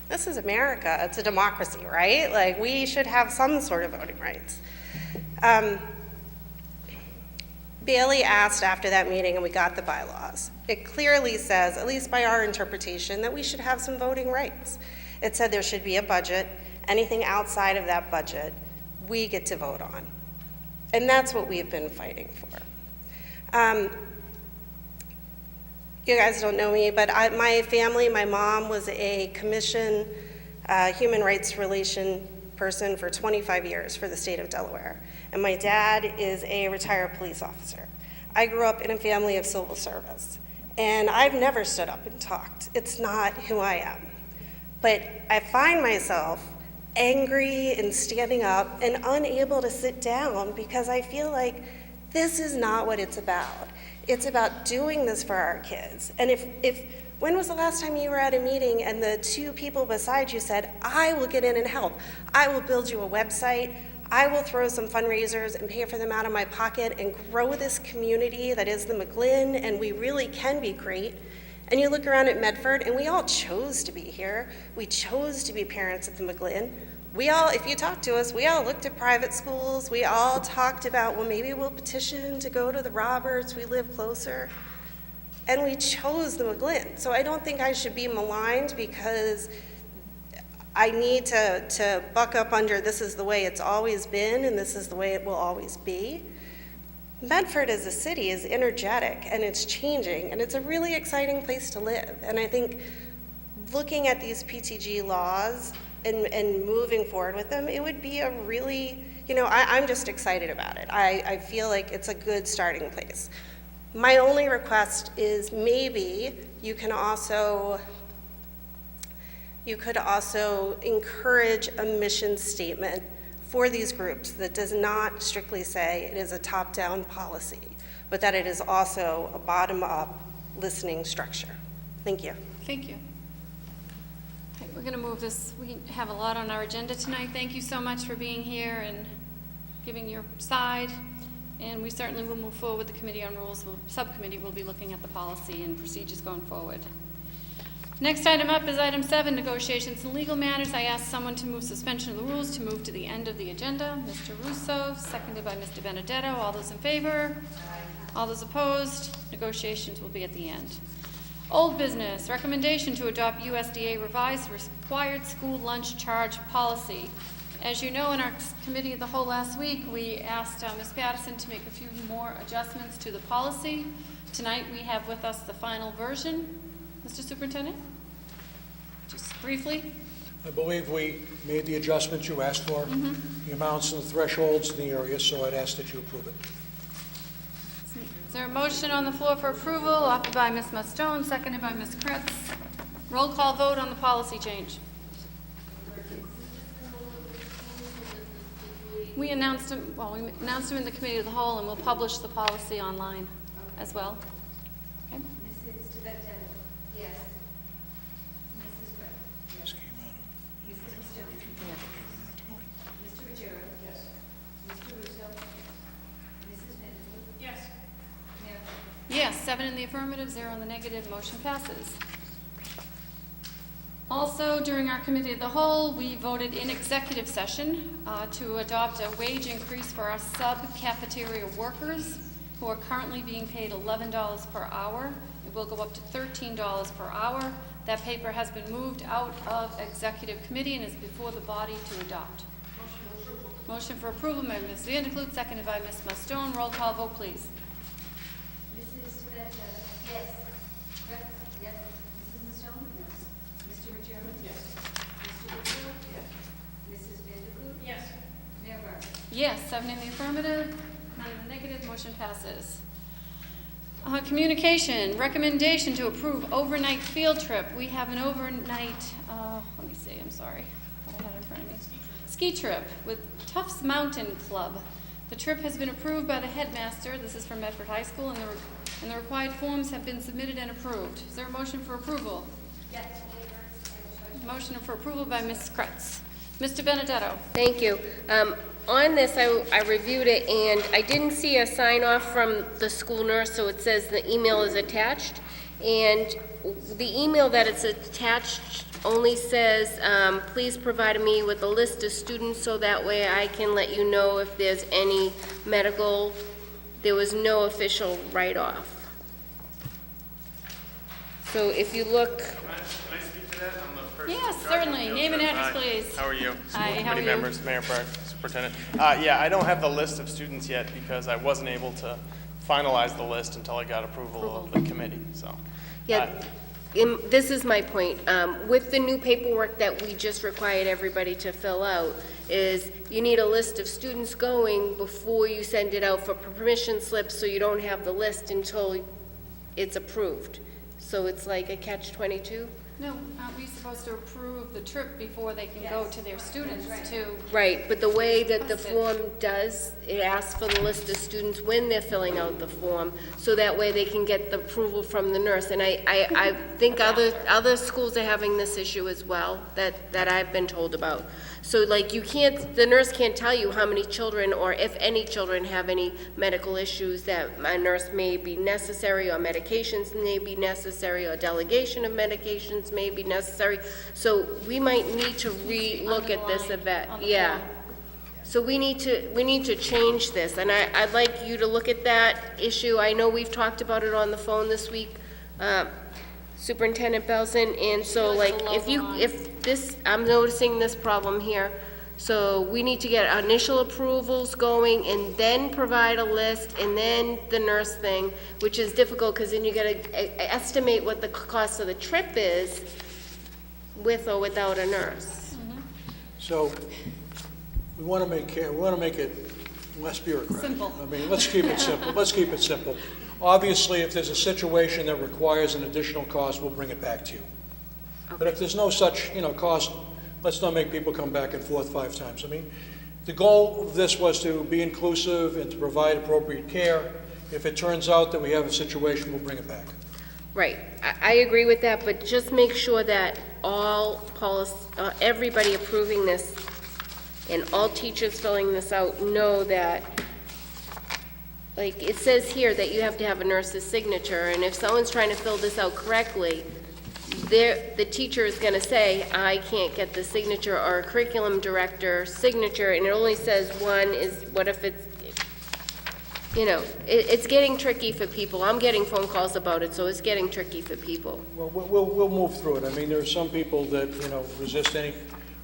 This is America. It's a democracy, right? Like, we should have some sort of voting rights. Bailey asked after that meeting, and we got the bylaws. It clearly says, at least by our interpretation, that we should have some voting rights. It said there should be a budget. Anything outside of that budget, we get to vote on. And that's what we've been fighting for. You guys don't know me, but my family, my mom was a commission human rights relation person for 25 years for the state of Delaware. And my dad is a retired police officer. I grew up in a family of civil service. And I've never stood up and talked. It's not who I am. But I find myself angry and standing up and unable to sit down because I feel like this is not what it's about. It's about doing this for our kids. And when was the last time you were at a meeting and the 2 people beside you said, I will get in and help. I will build you a website. I will throw some fundraisers and pay for them out of my pocket and grow this community that is the McGlynn, and we really can be great. And you look around at Medford, and we all chose to be here. We chose to be parents at the McGlynn. We all, if you talk to us, we all looked at private schools. We all talked about, well, maybe we'll petition to go to the Roberts. We live closer. And we chose the McGlynn. So I don't think I should be maligned because I need to buck up under this is the way it's always been and this is the way it will always be. Medford as a city is energetic and it's changing and it's a really exciting place to live. And I think looking at these PTG laws and moving forward with them, it would be a really, I'm just excited about it. I feel like it's a good starting place. My only request is maybe you could also encourage a mission statement for these groups that does not strictly say it is a top-down policy, but that it is also a bottom-up listening structure. Thank you. Thank you. Okay, we're going to move this. We have a lot on our agenda tonight. Thank you so much for being here and giving your side. And we certainly will move forward with the Committee on Rules. Subcommittee will be looking at the policy and procedures going forward. Next item up is item 7, negotiations and legal matters. I ask someone to move suspension of the rules to move to the end of the agenda. Mr. Russo, seconded by Mr. Benedetto. All those in favor? Aye. All those opposed? Negotiations will be at the end. Old business, recommendation to adopt USDA revised required school lunch charge policy. As you know, in our committee of the whole last week, we asked Ms. Patterson to make a few more adjustments to the policy. Tonight, we have with us the final version. Mr. Superintendent, just briefly. I believe we made the adjustments you asked for, the amounts and the thresholds in the area, so I'd ask that you approve it. Is there a motion on the floor for approval, offered by Ms. Mustone, seconded by Ms. Kretz? Roll call vote on the policy change. We announced them, we announced them in the Committee of the Whole, and we'll publish the policy online as well. Okay. Mrs. Tibetan? Yes. Mrs. Brett? Yes. Mrs. Jones? Yes. Mr. Ruggiero? Yes. Mr. Russo? Mrs. Vanderpool? Yes. Mayor Burke? Yes, 7 in the affirmative, 0 in the negative, motion passes. Also, during our Committee of the Whole, we voted in executive session to adopt a wage increase for our sub-cafeteria workers who are currently being paid $11 per hour. It will go up to $13 per hour. That paper has been moved out of executive committee and is before the body to adopt. Motion for approval by Ms. Vanderkloot, seconded by Ms. Mustone. Roll call vote, please. Mrs. Tibetan? Yes. Brett? Yes. Mrs. Mustone? Yes. Mr. Ruggiero? Yes. Mr. Russo? Yes. Mrs. Vanderpool? Yes. Mayor Burke? Yes, 7 in the affirmative, none in the negative, motion passes. Communication, recommendation to approve overnight field trip. We have an overnight, let me see, I'm sorry, what I had in front of me. Ski trip with Tufts Mountain Club. The trip has been approved by the headmaster. This is from Medford High School, and the required forms have been submitted and approved. Is there a motion for approval? Yes. Motion for approval by Ms. Kretz. Mr. Benedetto. Thank you. On this, I reviewed it, and I didn't see a sign-off from the school nurse, so it says the email is attached. And the email that it's attached only says, please provide me with a list of students so that way I can let you know if there's any medical. There was no official write-off. So if you look. Can I speak to that? I'm the person. Yes, in charge of certainly. field Name and trip. address, Hi. please. How are you? Hi, how are Committee you? members, Mayor Burke, Superintendent. Yeah, I don't have the list of students yet because I wasn't able to finalize the list until I got approval of the committee, so. Yeah, this is my point. With the new paperwork that we just required everybody to fill out, is you need a list of students going before you send it out for permission slips, so you don't have the list until it's approved. So it's like a catch-22? No, aren't we supposed to approve the trip before they can go to their students to? Right, but the way that the form does, it asks for the list of students when they're filling out the form, so that way they can get the approval from the nurse. And I think other schools are having this issue as well, that I've been told about. So like the nurse can't tell you how many children or if any children have any medical issues that a nurse may be necessary, or medications may be necessary, or delegation of medications may be necessary. So we might need to re-look at this event. Yeah. So we need to change this, and I'd like you to look at that issue. I know we've talked about it on the phone this week, Superintendent Belson, and so like if this, I'm noticing this problem here. So we need to get initial approvals going and then provide a list and then the nurse thing, which is difficult because then you gotta estimate what the cost of the trip is with or without a nurse. So we want to make it less bureaucratic. Simple. I mean, let's keep it simple. Let's keep it simple. Obviously, if there's a situation that requires an additional cost, we'll bring it back to you. But if there's no such, cost, let's not make people come back and forth 5 times. I mean, the goal of this was to be inclusive and to provide appropriate care. If it turns out that we have a situation, we'll bring it back. Right, I agree with that, but just make sure that everybody approving this and all teachers filling this out know that, like, it says here that you have to have a nurse's signature, and if someone's trying to fill this out correctly, the teacher is gonna say, I can't get the signature, or a curriculum director signature, and it only says one is, what if it's, it's getting tricky for people. I'm getting phone calls about it, so it's getting tricky for people. Well, we'll move through it. I mean, there are some people that, resist any.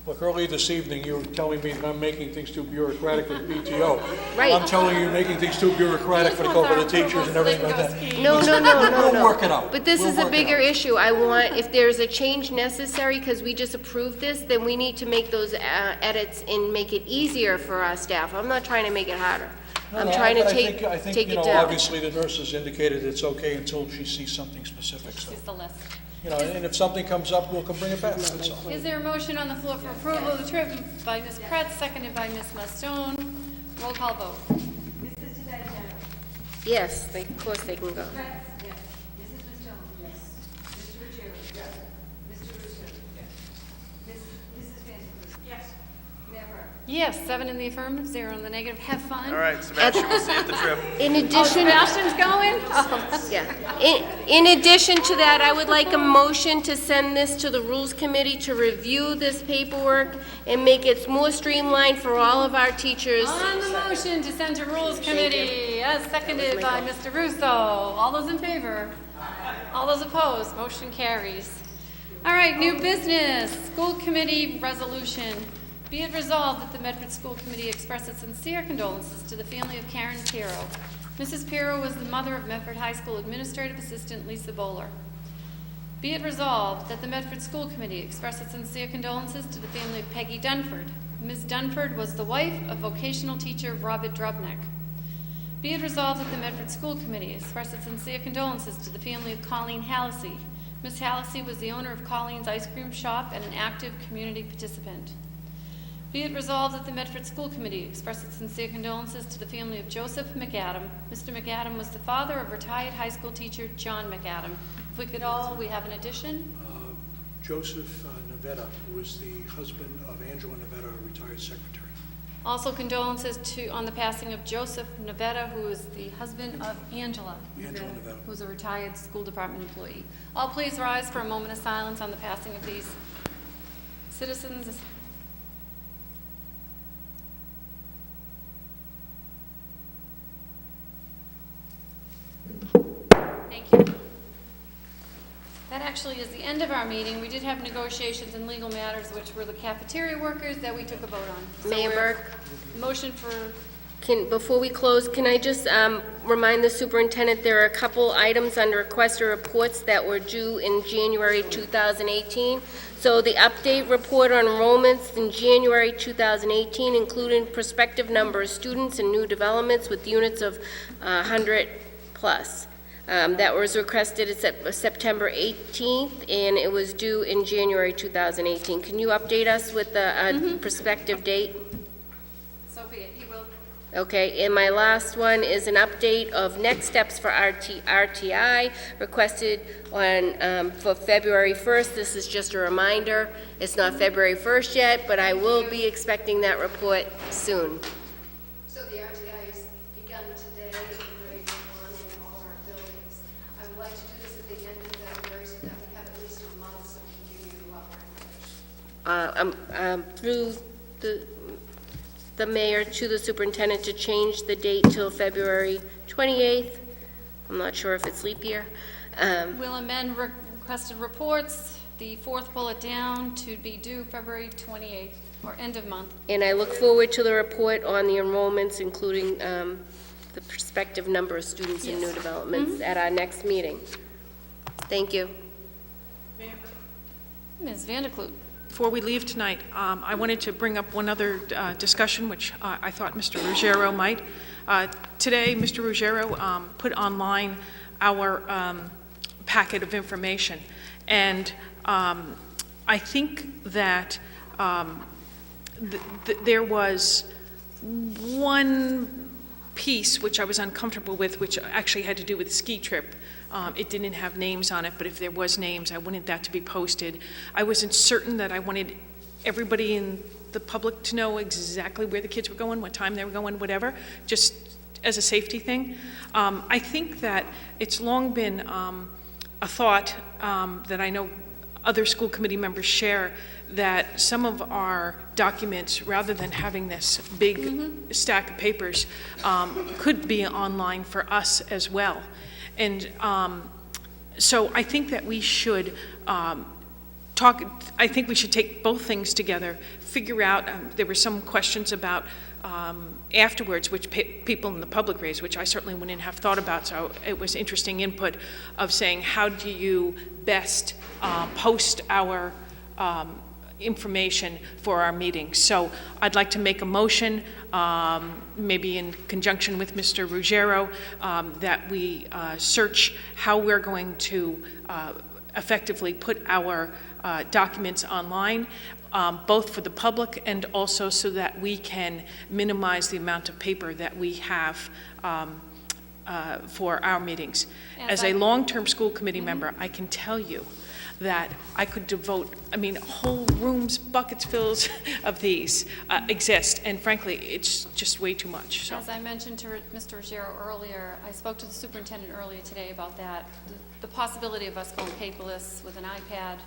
Look, earlier this evening, you were telling me that I'm making things too bureaucratic for the PTO. Right. I'm telling you, you're making things too bureaucratic for the corporate teachers and everything like that. No. We'll work it out. But this is a bigger issue. I want, if there's a change necessary, because we just approved this, then we need to make those edits and make it easier for our staff. I'm not trying to make it harder. I'm trying to take it down. Obviously, the nurse has indicated it's okay until she sees something specific, so. It's the list. And if something comes up, we'll bring it back, that's all. Is there a motion on the floor for approval of the trip by Ms. Kretz, seconded by Ms. Mustone? Roll call vote. Mrs. Tadano? Yes, of course they can go. Kretz? Yes. Mrs. Mustone? Yes. Mr. Ruggiero? Yes. Mr. Russo? Yes. Mrs. Van Der Kloot? Yes. Mayor Burke? Yes, 7 in the affirmative, 0 in the negative. Have fun. All right, Sebastian, we'll see you at the trip. In Oh, addition, Sebastian's going? Oh. yeah. In addition to that, I would like a motion to send this to the Rules Committee to review this paperwork and make it more streamlined for all of our teachers. On the motion to send to Rules Committee, as seconded by Mr. Russo. All those in favor? All those opposed? Motion carries. All right, new business, School Committee resolution. Be it resolved that the Medford School Committee express its sincere condolences to the family of Karen Pirro. Mrs. Pirro was the mother of Medford High School Administrative Assistant Lisa Bowler. Be it resolved that the Medford School Committee express its sincere condolences to the family of Peggy Dunford. Ms. Dunford was the wife of vocational teacher Robert Drobnik. Be it resolved that the Medford School Committee express its sincere condolences to the family of Colleen Hallisey. Ms. Hallisey was the owner of Colleen's Ice Cream Shop and an active community participant. Be it resolved that the Medford School Committee express its sincere condolences to the family of Joseph McAdam. Mr. McAdam was the father of retired high school teacher John McAdam. If we could all, we have an addition. Joseph Navetta, who was the husband of Angela Navetta, a retired secretary. Also condolences on the passing of Joseph Navetta, who is the husband of Angela Navetta, who's a retired school department employee. All please rise for a moment of silence on the passing of these citizens. Thank you. That actually is the end of our meeting. We did have negotiations and legal matters, which were the cafeteria workers that we took a vote on. Mayor Burke? Motion for, Before we close, can I just remind the superintendent, there are a couple items under request or reports that were due in January 2018. So the update report on enrollments in January 2018, including prospective number of students and new developments with units of 100 plus. That was requested at September 18th, and it was due in January 2018. Can you update us with the prospective date? so be it, he will. Okay, and my last one is an update of next steps for RTI, requested on, for February 1st. This is just a reminder. It's not February 1st yet, but I will be expecting that report soon. So the RTI has begun today in grade 1 in all our buildings. I would like to do this at the end of February so that we have at least a month so we can give you a lot more information. Through the mayor to the superintendent to change the date till February 28th. I'm not sure if it's leap year. Will amend requested reports, the fourth bullet down, to be due February 28th, or end of month. And I look forward to the report on the enrollments, including the prospective number of students and new developments at our next meeting. Thank you. Ms. Van Der Kloot. Before we leave tonight, I wanted to bring up one other discussion, which I thought Mr. Ruggiero might. Today, Mr. Ruggiero put online our packet of information, and I think that there was one piece which I was uncomfortable with, which actually had to do with the ski trip. It didn't have names on it, but if there was names, I wanted that to be posted. I wasn't certain that I wanted everybody in the public to know exactly where the kids were going, what time they were going, whatever, just as a safety thing. I think that it's long been a thought that I know other school committee members share, that some of our documents, rather than having this big stack of papers, could be online for us as well. And so I think that we should I think we should take both things together, figure out, there were some questions about afterwards, which people in the public raised, which I certainly wouldn't have thought about, so it was interesting input of saying, how do you best post our information for our meetings? So I'd like to make a motion, maybe in conjunction with Mr. Ruggiero, that we search how we're going to effectively put our documents online, both for the public and also so that we can minimize the amount of paper that we have for our meetings. As a long-term school committee member, I can tell you that I could devote, I mean, whole rooms, buckets fills of these exist, and frankly, it's just way too much. So. As I mentioned to Mr. Ruggiero earlier, I spoke to the superintendent earlier today about that, the possibility of us going paperless with an iPad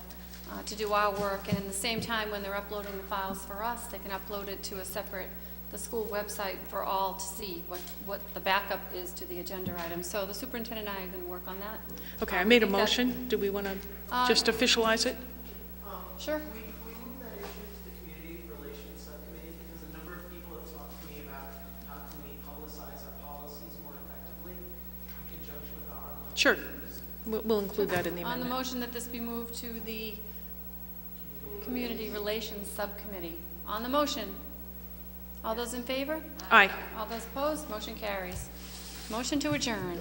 to do our work, and in the same time, when they're uploading the files for us, they can upload it to the school website for all to see what the backup is to the agenda item. So the superintendent and I are going to work on that. Okay, I made a motion. Do we want to just officialize it? Sure. We moved that issue to the Community Relations Subcommittee because a number of people have talked to me about how can we publicize our policies more effectively in conjunction with our online. Sure. We'll include that in the amendment. On the motion that this be moved to the Community Relations Subcommittee. On the motion, all those in favor? Aye. All those opposed? Motion carries. Motion to adjourn.